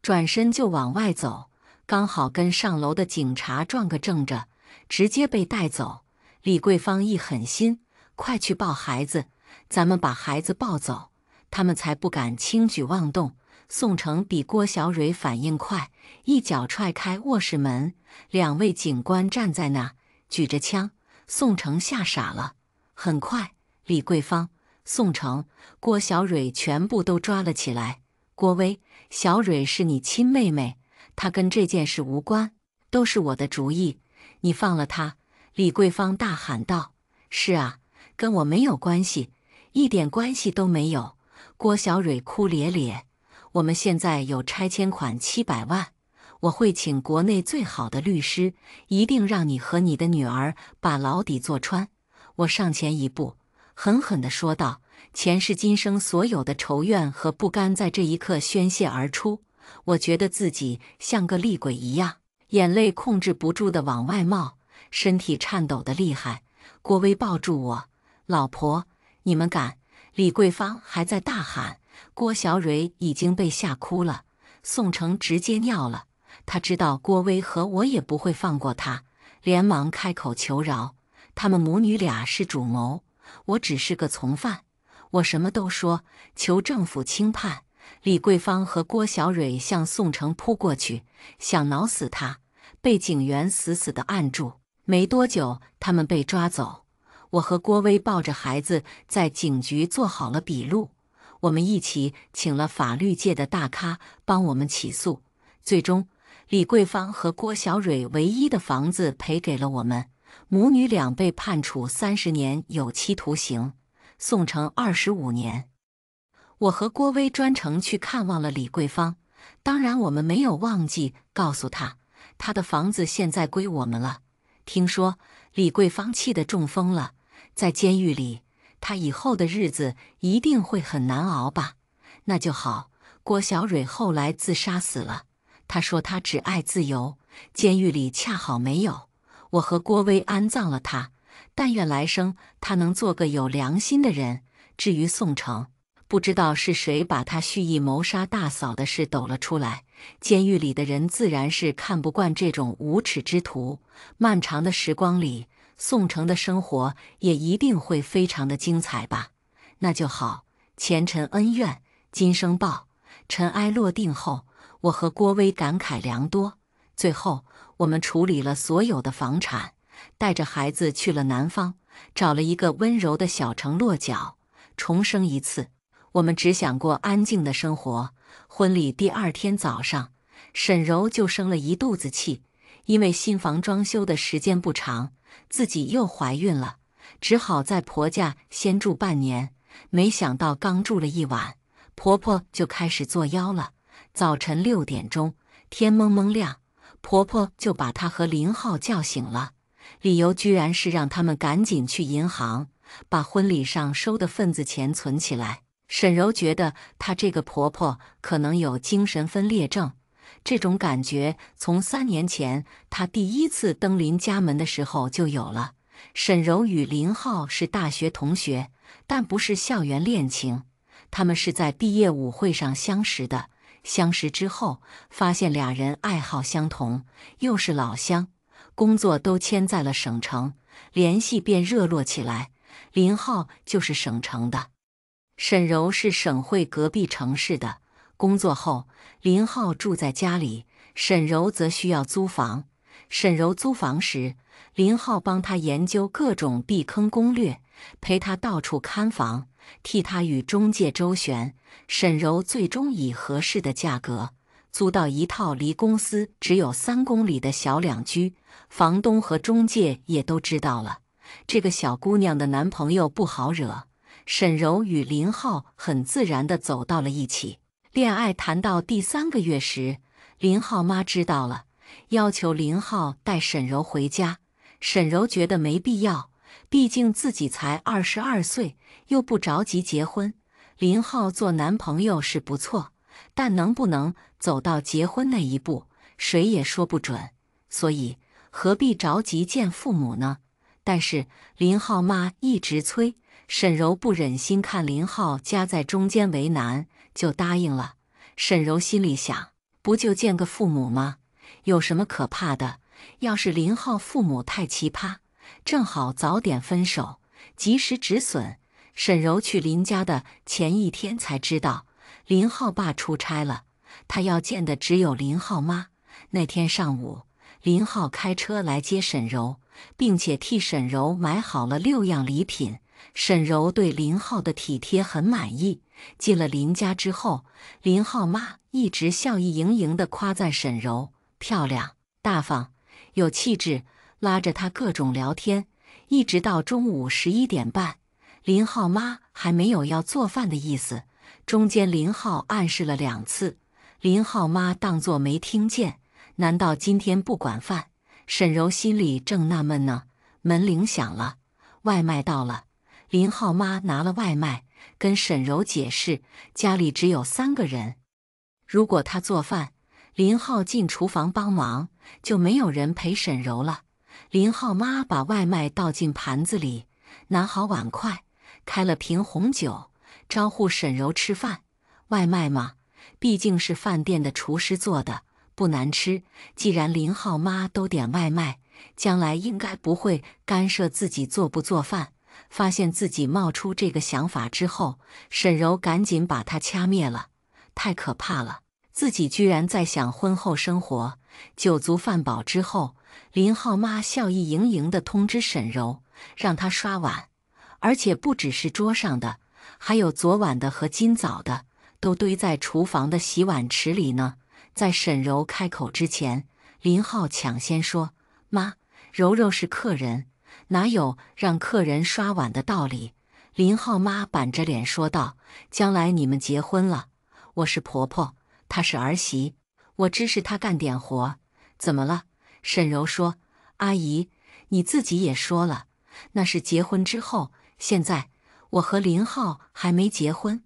转身就往外走，刚好跟上楼的警察撞个正着，直接被带走。李桂芳一狠心，快去抱孩子，咱们把孩子抱走，他们才不敢轻举妄动。宋城比郭小蕊反应快，一脚踹开卧室门，2位警官站在那，举着枪。宋城吓傻了。很快，李桂芳、宋城、郭小蕊全部都抓了起来。郭威，小蕊是你亲妹妹，她跟这件事无关，都是我的主意，你放了她。李桂芳大喊道。是啊，跟我没有关系，一点关系都没有。郭小蕊哭咧咧。我们现在有拆迁款700万，我会请国内最好的律师，一定让你和你的女儿把牢底坐穿。我上前一步，狠狠地说道，前世今生所有的仇怨和不甘在这一刻宣泄而出。我觉得自己像个厉鬼一样，眼泪控制不住地往外冒，身体颤抖得厉害。郭威抱住我，老婆，你们敢！李桂芳还在大喊。郭小蕊已经被吓哭了，宋城直接尿了。他知道郭威和我也不会放过他，连忙开口求饶。他们母女俩是主谋，我只是个从犯。我什么都说，求政府轻判。李桂芳和郭小蕊向宋城扑过去，想挠死他，被警员死死地按住。没多久，他们被抓走。我和郭威抱着孩子在警局做好了笔录。我们一起请了法律界的大咖帮我们起诉，最终李桂芳和郭小蕊唯一的房子赔给了我们。母女俩被判处30年有期徒刑，宋成25年。我和郭威专程去看望了李桂芳，当然我们没有忘记告诉她，她的房子现在归我们了。听说李桂芳气得中风了，在监狱里，她以后的日子一定会很难熬吧？那就好。郭小蕊后来自杀死了，她说她只爱自由，监狱里恰好没有。我和郭威安葬了她，但愿来生她能做个有良心的人。至于宋成，不知道是谁把他蓄意谋杀大嫂的事抖了出来，监狱里的人自然是看不惯这种无耻之徒。漫长的时光里，宋成的生活也一定会非常的精彩吧？那就好，前尘恩怨，今生报。尘埃落定后，我和郭威感慨良多。最后，我们处理了所有的房产，带着孩子去了南方，找了一个温柔的小城落脚，重生一次。我们只想过安静的生活。婚礼第2天早上，沈柔就生了一肚子气，因为新房装修的时间不长，自己又怀孕了，只好在婆家先住半年。没想到刚住了1晚，婆婆就开始作妖了。早晨6点钟，天蒙蒙亮，婆婆就把她和林浩叫醒了，理由居然是让他们赶紧去银行，把婚礼上收的份子钱存起来。沈柔觉得她这个婆婆可能有精神分裂症，这种感觉从3年前她第1次登林家门的时候就有了。沈柔与林浩是大学同学，但不是校园恋情，他们是在毕业舞会上相识的。相识之后，发现俩人爱好相同，又是老乡，工作都迁在了省城，联系便热络起来。林浩就是省城的，沈柔是省会隔壁城市的。工作后，林浩住在家里，沈柔则需要租房。沈柔租房时，林浩帮他研究各种避坑攻略，陪他到处看房，替他与中介周旋。沈柔最终以合适的价格租到一套离公司只有3公里的小两居，房东和中介也都知道了。这个小姑娘的男朋友不好惹，沈柔与林浩很自然地走到了一起。恋爱谈到第3个月时，林浩妈知道了，要求林浩带沈柔回家。沈柔觉得没必要，毕竟自己才22岁，又不着急结婚。林浩做男朋友是不错，但能不能走到结婚那一步，谁也说不准。所以何必着急见父母呢？但是林浩妈一直催，沈柔不忍心看林浩夹在中间为难，就答应了。沈柔心里想，不就见个父母吗？有什么可怕的？要是林浩父母太奇葩，正好早点分手，及时止损。沈柔去林家的前1天才知道，林浩爸出差了，他要见的只有林浩妈。那天上午，林浩开车来接沈柔，并且替沈柔买好了6样礼品。沈柔对林浩的体贴很满意。进了林家之后，林浩妈一直笑意盈盈地夸赞沈柔漂亮、大方、有气质，拉着她各种聊天，一直到中午11点半。林浩妈还没有要做饭的意思，中间林浩暗示了2次，林浩妈当作没听见。难道今天不管饭？沈柔心里正纳闷呢，门铃响了，外卖到了。林浩妈拿了外卖，跟沈柔解释家里只有3个人，如果她做饭，林浩进厨房帮忙，就没有人陪沈柔了。林浩妈把外卖倒进盘子里，拿好碗筷，开了瓶红酒，招呼沈柔吃饭。外卖嘛，毕竟是饭店的厨师做的，不难吃。既然林浩妈都点外卖，将来应该不会干涉自己做不做饭。发现自己冒出这个想法之后，沈柔赶紧把他掐灭了。太可怕了，自己居然在想婚后生活。酒足饭饱之后，林浩妈笑意盈盈地通知沈柔，让她刷碗，而且不只是桌上的，还有昨晚的和今早的，都堆在厨房的洗碗池里呢。在沈柔开口之前，林浩抢先说：“妈，柔柔是客人，哪有让客人刷碗的道理？林浩妈板着脸说道：“将来你们结婚了，我是婆婆，她是儿媳，我支持她干点活。怎么了？”沈柔说：“阿姨，你自己也说了，那是结婚之后，现在我和林浩还没结婚，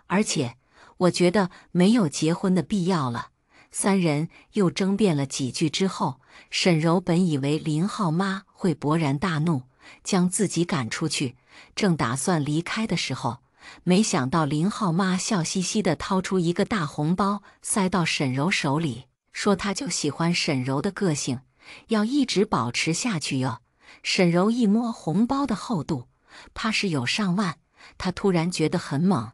而且我觉得没有结婚的必要了。”三人又争辩了几句之后，沈柔本以为林浩妈会勃然大怒，将自己赶出去，正打算离开的时候，没想到林浩妈笑嘻嘻地掏出一个大红包，塞到沈柔手里，说她就喜欢沈柔的个性，要一直保持下去哟。沈柔一摸红包的厚度，怕是有上万，她突然觉得很猛，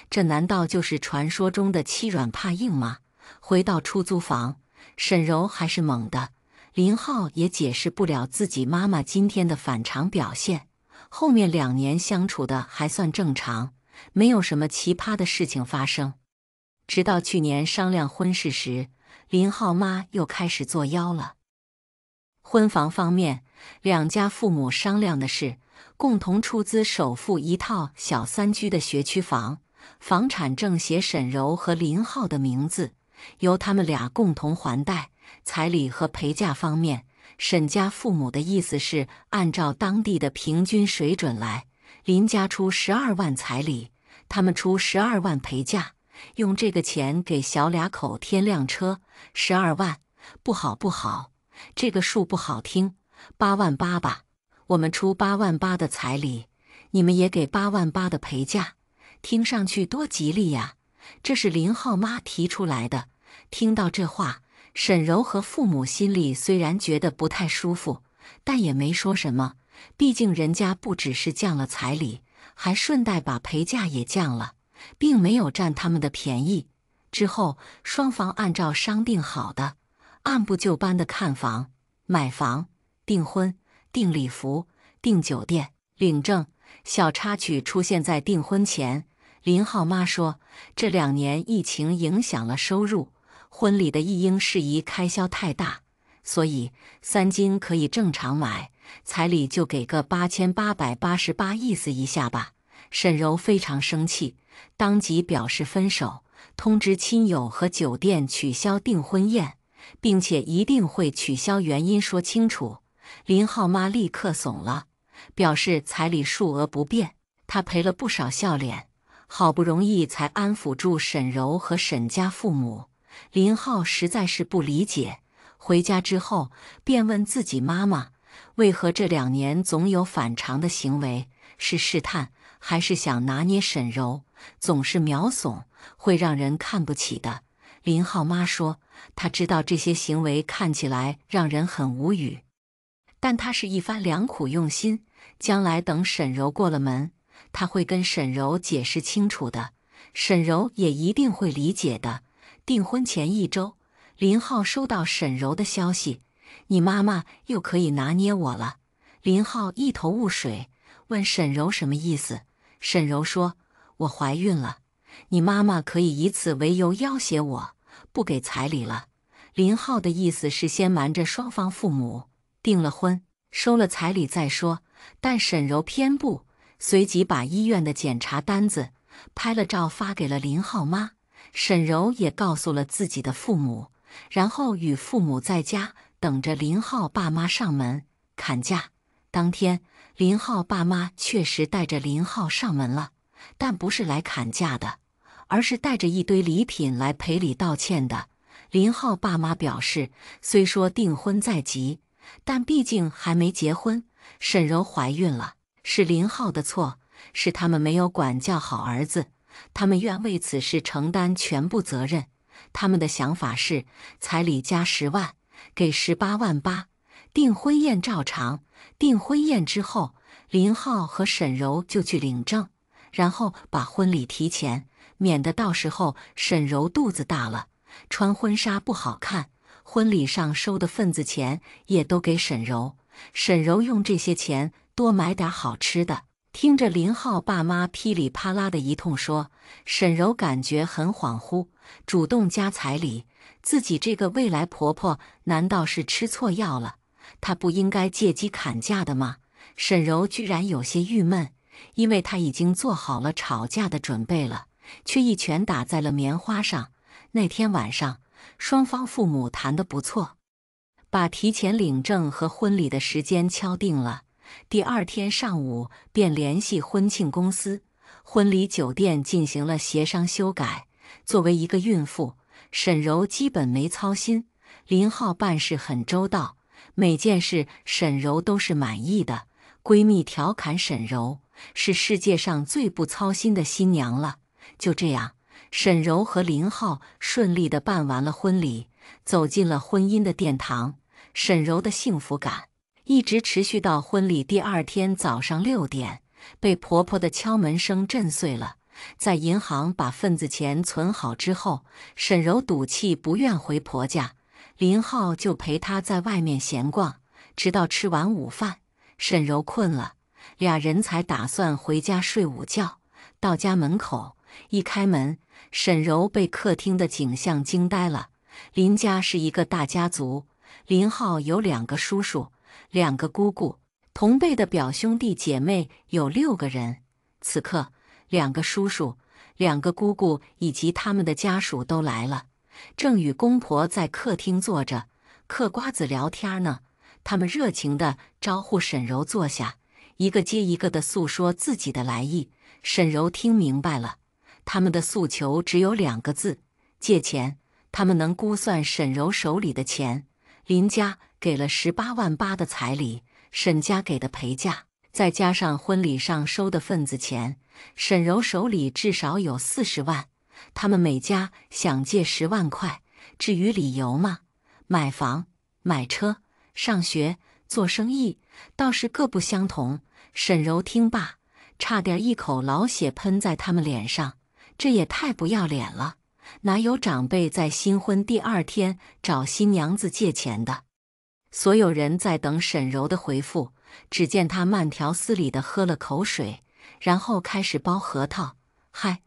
这难道就是传说中的欺软怕硬吗？回到出租房，沈柔还是猛的，林浩也解释不了自己妈妈今天的反常表现。后面2年相处的还算正常，没有什么奇葩的事情发生。直到去年商量婚事时，林浩妈又开始作妖了。婚房方面，两家父母商量的是共同出资首付一套小3居的学区房，房产证写沈柔和林浩的名字，由他们俩共同还贷。彩礼和陪嫁方面，沈家父母的意思是按照当地的平均水准来，林家出12万彩礼，他们出12万陪嫁，用这个钱给小两口添辆车。12万，不好，这个数不好听，8万8吧，我们出8万8的彩礼，你们也给8万8的陪嫁，听上去多吉利呀！这是林浩妈提出来的。听到这话，沈柔和父母心里虽然觉得不太舒服，但也没说什么，毕竟人家不只是降了彩礼，还顺带把陪嫁也降了，并没有占他们的便宜。之后双方按照商定好的，按部就班的看房、买房、订婚、订礼服、订酒店、领证。小插曲出现在订婚前，林浩妈说，这2年疫情影响了收入，婚礼的一应事宜开销太大，所以3金可以正常买，彩礼就给个8888，意思一下吧。沈柔非常生气，当即表示分手，通知亲友和酒店取消订婚宴，并且一定会取消原因说清楚。林浩妈立刻怂了，表示彩礼数额不变。她赔了不少笑脸，好不容易才安抚住沈柔和沈家父母。林浩实在是不理解，回家之后便问自己妈妈，为何这2年总有反常的行为，是试探还是想拿捏沈柔，总是秒怂，会让人看不起的。林浩妈说，她知道这些行为看起来让人很无语，但她是一番良苦用心，将来等沈柔过了门，她会跟沈柔解释清楚的，沈柔也一定会理解的。订婚前1周，林浩收到沈柔的消息，你妈妈又可以拿捏我了。林浩一头雾水，问沈柔什么意思。沈柔说，我怀孕了，你妈妈可以以此为由要挟我，不给彩礼了。林浩的意思是先瞒着双方父母，订了婚，收了彩礼再说，但沈柔偏不，随即把医院的检查单子拍了照发给了林浩妈。沈柔也告诉了自己的父母，然后与父母在家等着林浩爸妈上门砍价。当天，林浩爸妈确实带着林浩上门了，但不是来砍价的，而是带着一堆礼品来赔礼道歉的。林浩爸妈表示，虽说订婚在即，但毕竟还没结婚，沈柔怀孕了，是林浩的错，是他们没有管教好儿子，他们愿为此事承担全部责任。他们的想法是，彩礼加10万，给18万8，订婚宴照常。订婚宴之后，林浩和沈柔就去领证，然后把婚礼提前，免得到时候沈柔肚子大了，穿婚纱不好看。婚礼上收的份子钱也都给沈柔，沈柔用这些钱多买点好吃的。听着林浩爸妈噼里啪啦的一通说，沈柔感觉很恍惚，主动加彩礼，自己这个未来婆婆难道是吃错药了？他不应该借机砍价的吗？沈柔居然有些郁闷，因为他已经做好了吵架的准备了，却一拳打在了棉花上。那天晚上，双方父母谈得不错，把提前领证和婚礼的时间敲定了。第二天上午便联系婚庆公司，婚礼酒店进行了协商修改。作为一个孕妇，沈柔基本没操心，林浩办事很周到，每件事沈柔都是满意的。闺蜜调侃沈柔是世界上最不操心的新娘了。就这样，沈柔和林浩顺利地办完了婚礼，走进了婚姻的殿堂。沈柔的幸福感一直持续到婚礼第二天早上6点，被婆婆的敲门声震碎了。在银行把份子钱存好之后，沈柔赌气不愿回婆家，林浩就陪她在外面闲逛，直到吃完午饭，沈柔困了，俩人才打算回家睡午觉。到家门口，一开门，沈柔被客厅的景象惊呆了。林家是一个大家族，林浩有2个叔叔，2个姑姑，同辈的表兄弟姐妹有6个人。此刻2个叔叔、2个姑姑以及他们的家属都来了，正与公婆在客厅坐着嗑瓜子聊天呢。他们热情地招呼沈柔坐下，一个接一个地诉说自己的来意。沈柔听明白了，他们的诉求只有2个字：借钱。他们能估算沈柔手里的钱，林家给了18万8的彩礼，沈家给的陪嫁，再加上婚礼上收的份子钱，沈柔手里至少有40万。他们每家想借10万块。至于理由嘛，买房、买车、上学、做生意，倒是各不相同。沈柔听罢，差点一口老血喷在他们脸上，这也太不要脸了！哪有长辈在新婚第2天找新娘子借钱的？所有人在等沈柔的回复，只见她慢条斯理地喝了口水，然后开始剥核桃。嗨，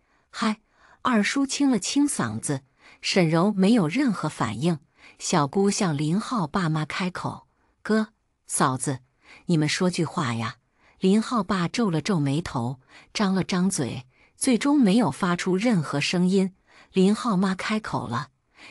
二叔清了清嗓子。沈柔没有任何反应。小姑向林浩爸妈开口：“哥、嫂子，你们说句话呀。”林浩爸皱了皱眉头，张了张嘴，最终没有发出任何声音。林浩妈开口了：“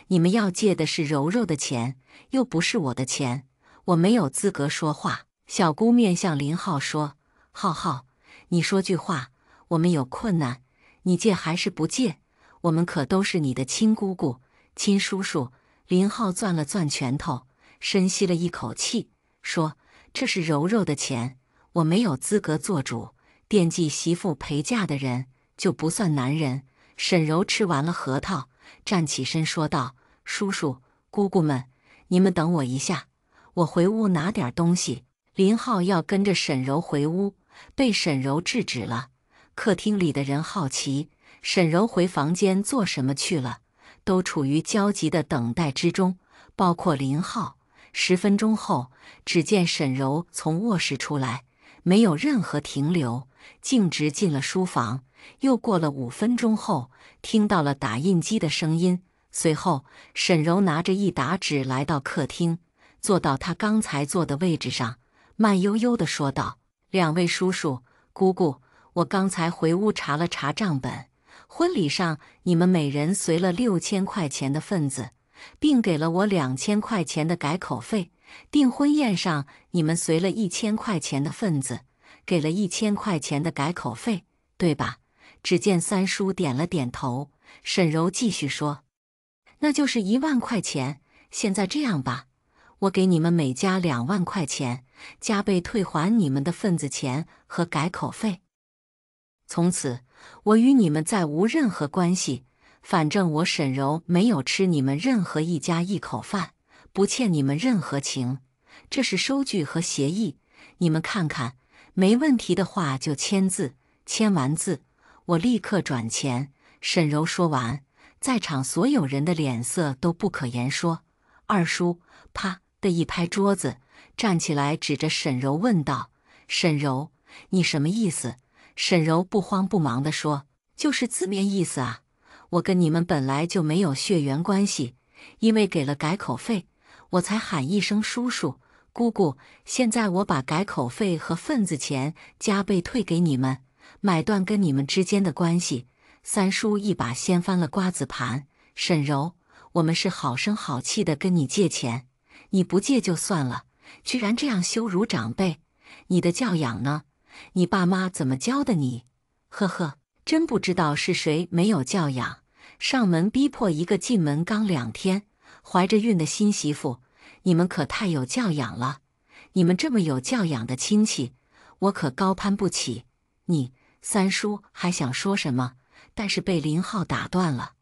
你们要借的是柔柔的钱，又不是我的钱，我没有资格说话。”小姑面向林浩说：“浩，你说句话，我们有困难，你借还是不借？我们可都是你的亲姑姑、亲叔叔。”林浩攥了攥拳头，深吸了一口气，说：“这是柔柔的钱，我没有资格做主。惦记媳妇陪嫁的人就不算男人。”沈柔吃完了核桃，站起身说道：“叔叔、姑姑们，你们等我一下，我回屋拿点东西。”林浩要跟着沈柔回屋，被沈柔制止了。客厅里的人好奇沈柔回房间做什么去了，都处于焦急的等待之中，包括林浩。10分钟后，只见沈柔从卧室出来，没有任何停留，径直进了书房。又过了5分钟后，听到了打印机的声音。随后，沈柔拿着一沓纸来到客厅，坐到她刚才坐的位置上，慢悠悠地说道：“2位叔叔、姑姑，我刚才回屋查了查账本，婚礼上你们每人随了6000块钱的份子，并给了我2000块钱的改口费。订婚宴上你们随了1000块钱的份子，给了1000块钱的改口费，对吧？”只见三叔点了点头。沈柔继续说：“那就是1万块钱。现在这样吧，我给你们每家2万块钱，加倍退还你们的份子钱和改口费。从此，我与你们再无任何关系。反正我沈柔没有吃你们任何一家一口饭，不欠你们任何情。这是收据和协议，你们看看，没问题的话就签字。签完字，我立刻转钱。”沈柔说完，在场所有人的脸色都不可言说。二叔啪的一拍桌子，站起来指着沈柔问道：“沈柔，你什么意思？”沈柔不慌不忙地说：“就是字面意思啊，我跟你们本来就没有血缘关系，因为给了改口费，我才喊一声叔叔、姑姑，现在我把改口费和份子钱加倍退给你们，买断跟你们之间的关系。三叔一把掀翻了瓜子盘。沈柔，我们是好声好气的跟你借钱，你不借就算了，居然这样羞辱长辈，你的教养呢？你爸妈怎么教的你？呵呵，真不知道是谁没有教养，上门逼迫一个进门刚2天，怀着孕的新媳妇，你们可太有教养了。你们这么有教养的亲戚，我可高攀不起。你，三叔还想说什么，但是被林浩打断了。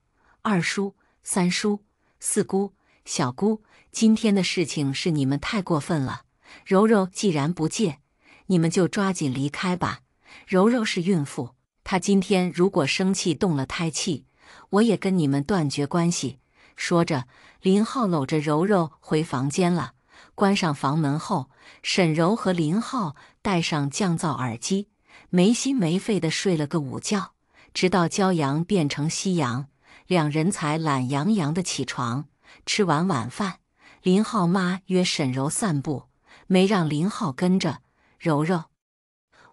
二叔、三叔、四姑、小姑，今天的事情是你们太过分了。柔柔既然不借，你们就抓紧离开吧。柔柔是孕妇，她今天如果生气动了胎气，我也跟你们断绝关系。说着，林浩搂着柔柔回房间了。关上房门后，沈柔和林浩戴上降噪耳机，没心没肺地睡了个午觉，直到骄阳变成夕阳，两人才懒洋洋地起床。吃完晚饭，林浩妈约沈柔散步，没让林浩跟着。柔柔，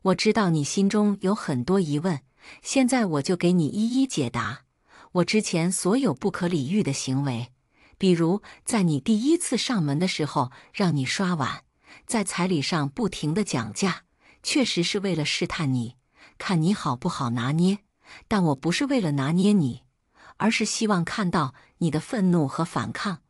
我知道你心中有很多疑问，现在我就给你一一解答。我之前所有不可理喻的行为，比如在你第1次上门的时候让你刷碗，在彩礼上不停地讲价，确实是为了试探你，看你好不好拿捏。但我不是为了拿捏你，而是希望看到你的愤怒和反抗。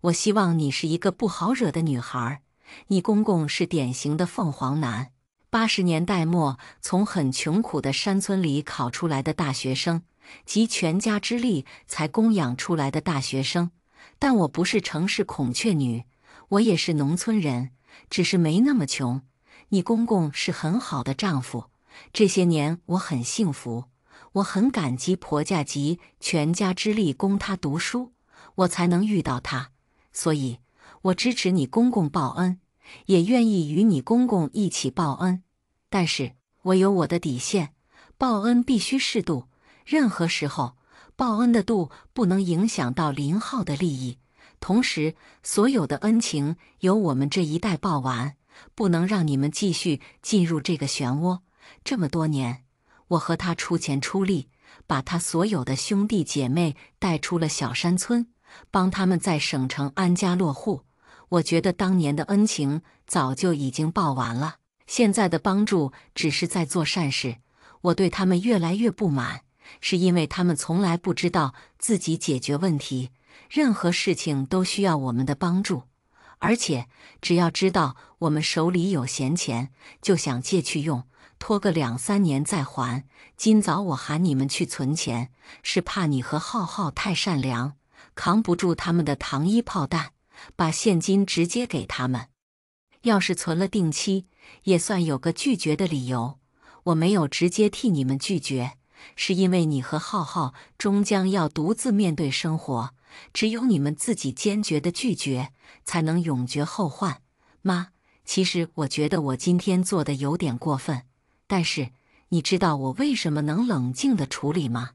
我希望你是一个不好惹的女孩。你公公是典型的凤凰男，80年代末从很穷苦的山村里考出来的大学生，集全家之力才供养出来的大学生。但我不是城市孔雀女，我也是农村人，只是没那么穷。你公公是很好的丈夫，这些年我很幸福，我很感激婆家集全家之力供他读书，我才能遇到他。所以，我支持你公公报恩，也愿意与你公公一起报恩。但是，我有我的底线，报恩必须适度，任何时候，报恩的度不能影响到林浩的利益。同时，所有的恩情由我们这一代报完，不能让你们继续进入这个漩涡。这么多年，我和他出钱出力，把他所有的兄弟姐妹带出了小山村，帮他们在省城安家落户。我觉得当年的恩情早就已经报完了，现在的帮助只是在做善事。我对他们越来越不满，是因为他们从来不知道自己解决问题，任何事情都需要我们的帮助。而且，只要知道我们手里有闲钱，就想借去用，拖个2、3年再还。今早我喊你们去存钱，是怕你和浩浩太善良，扛不住他们的糖衣炮弹，把现金直接给他们。要是存了定期，也算有个拒绝的理由。我没有直接替你们拒绝，是因为你和浩浩终将要独自面对生活，只有你们自己坚决的拒绝，才能永绝后患。妈，其实我觉得我今天做的有点过分，但是你知道我为什么能冷静的处理吗？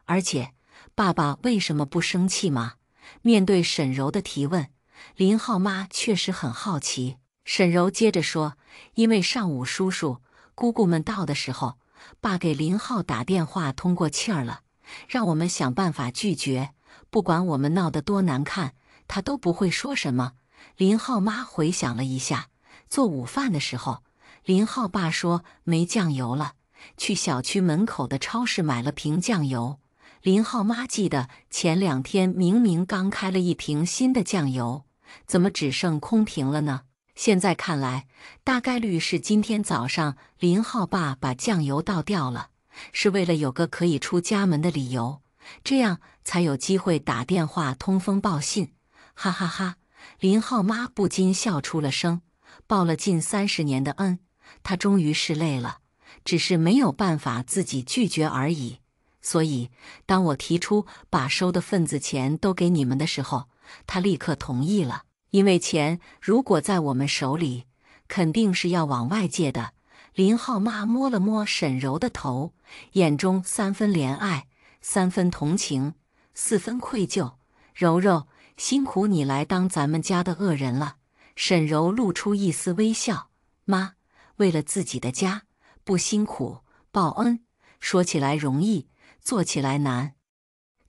而且，爸爸为什么不生气吗？面对沈柔的提问，林浩妈确实很好奇。沈柔接着说，因为上午叔叔、姑姑们到的时候，爸给林浩打电话通过气儿了，让我们想办法拒绝，不管我们闹得多难看，他都不会说什么。林浩妈回想了一下，做午饭的时候，林浩爸说没酱油了，去小区门口的超市买了瓶酱油。林浩妈记得前2天明明刚开了一瓶新的酱油，怎么只剩空瓶了呢？现在看来，大概率是今天早上林浩爸把酱油倒掉了，是为了有个可以出家门的理由，这样才有机会打电话通风报信。哈哈哈，林浩妈不禁笑出了声。报了近30年的恩，她终于是累了，只是没有办法自己拒绝而已。所以，当我提出把收的份子钱都给你们的时候，她立刻同意了。因为钱如果在我们手里，肯定是要往外借的。林浩妈摸了摸沈柔的头，眼中3分怜爱，3分同情，4分愧疚。柔柔，辛苦你来当咱们家的恶人了。沈柔露出一丝微笑：“妈，为了自己的家，不辛苦，报恩，说起来容易，做起来难。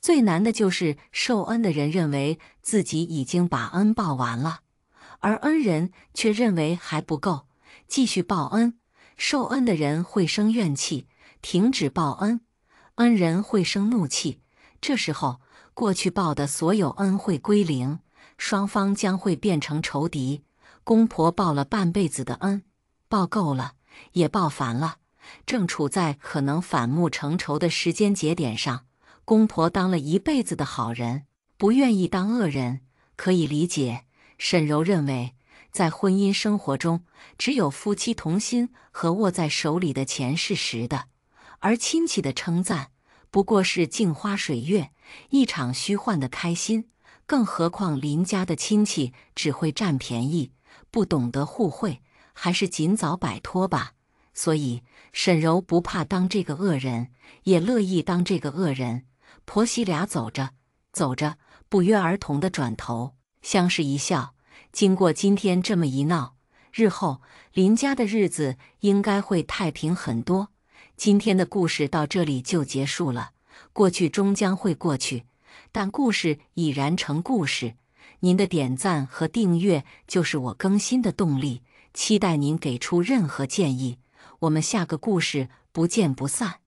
最难的就是受恩的人认为自己已经把恩报完了，而恩人却认为还不够，继续报恩。受恩的人会生怨气，停止报恩；恩人会生怒气，这时候过去报的所有恩会归零，双方将会变成仇敌。公婆报了半辈子的恩，报够了，也报烦了，正处在可能反目成仇的时间节点上。公婆当了一辈子的好人，不愿意当恶人，可以理解。沈柔认为，在婚姻生活中，只有夫妻同心和握在手里的钱是实的，而亲戚的称赞不过是镜花水月，一场虚幻的开心。更何况邻家的亲戚只会占便宜，不懂得互惠，还是尽早摆脱吧。所以沈柔不怕当这个恶人，也乐意当这个恶人。婆媳俩走着走着，不约而同地转头相视一笑。经过今天这么一闹，日后林家的日子应该会太平很多。今天的故事到这里就结束了，过去终将会过去，但故事已然成故事。您的点赞和订阅就是我更新的动力，期待您给出任何建议。我们下个故事不见不散。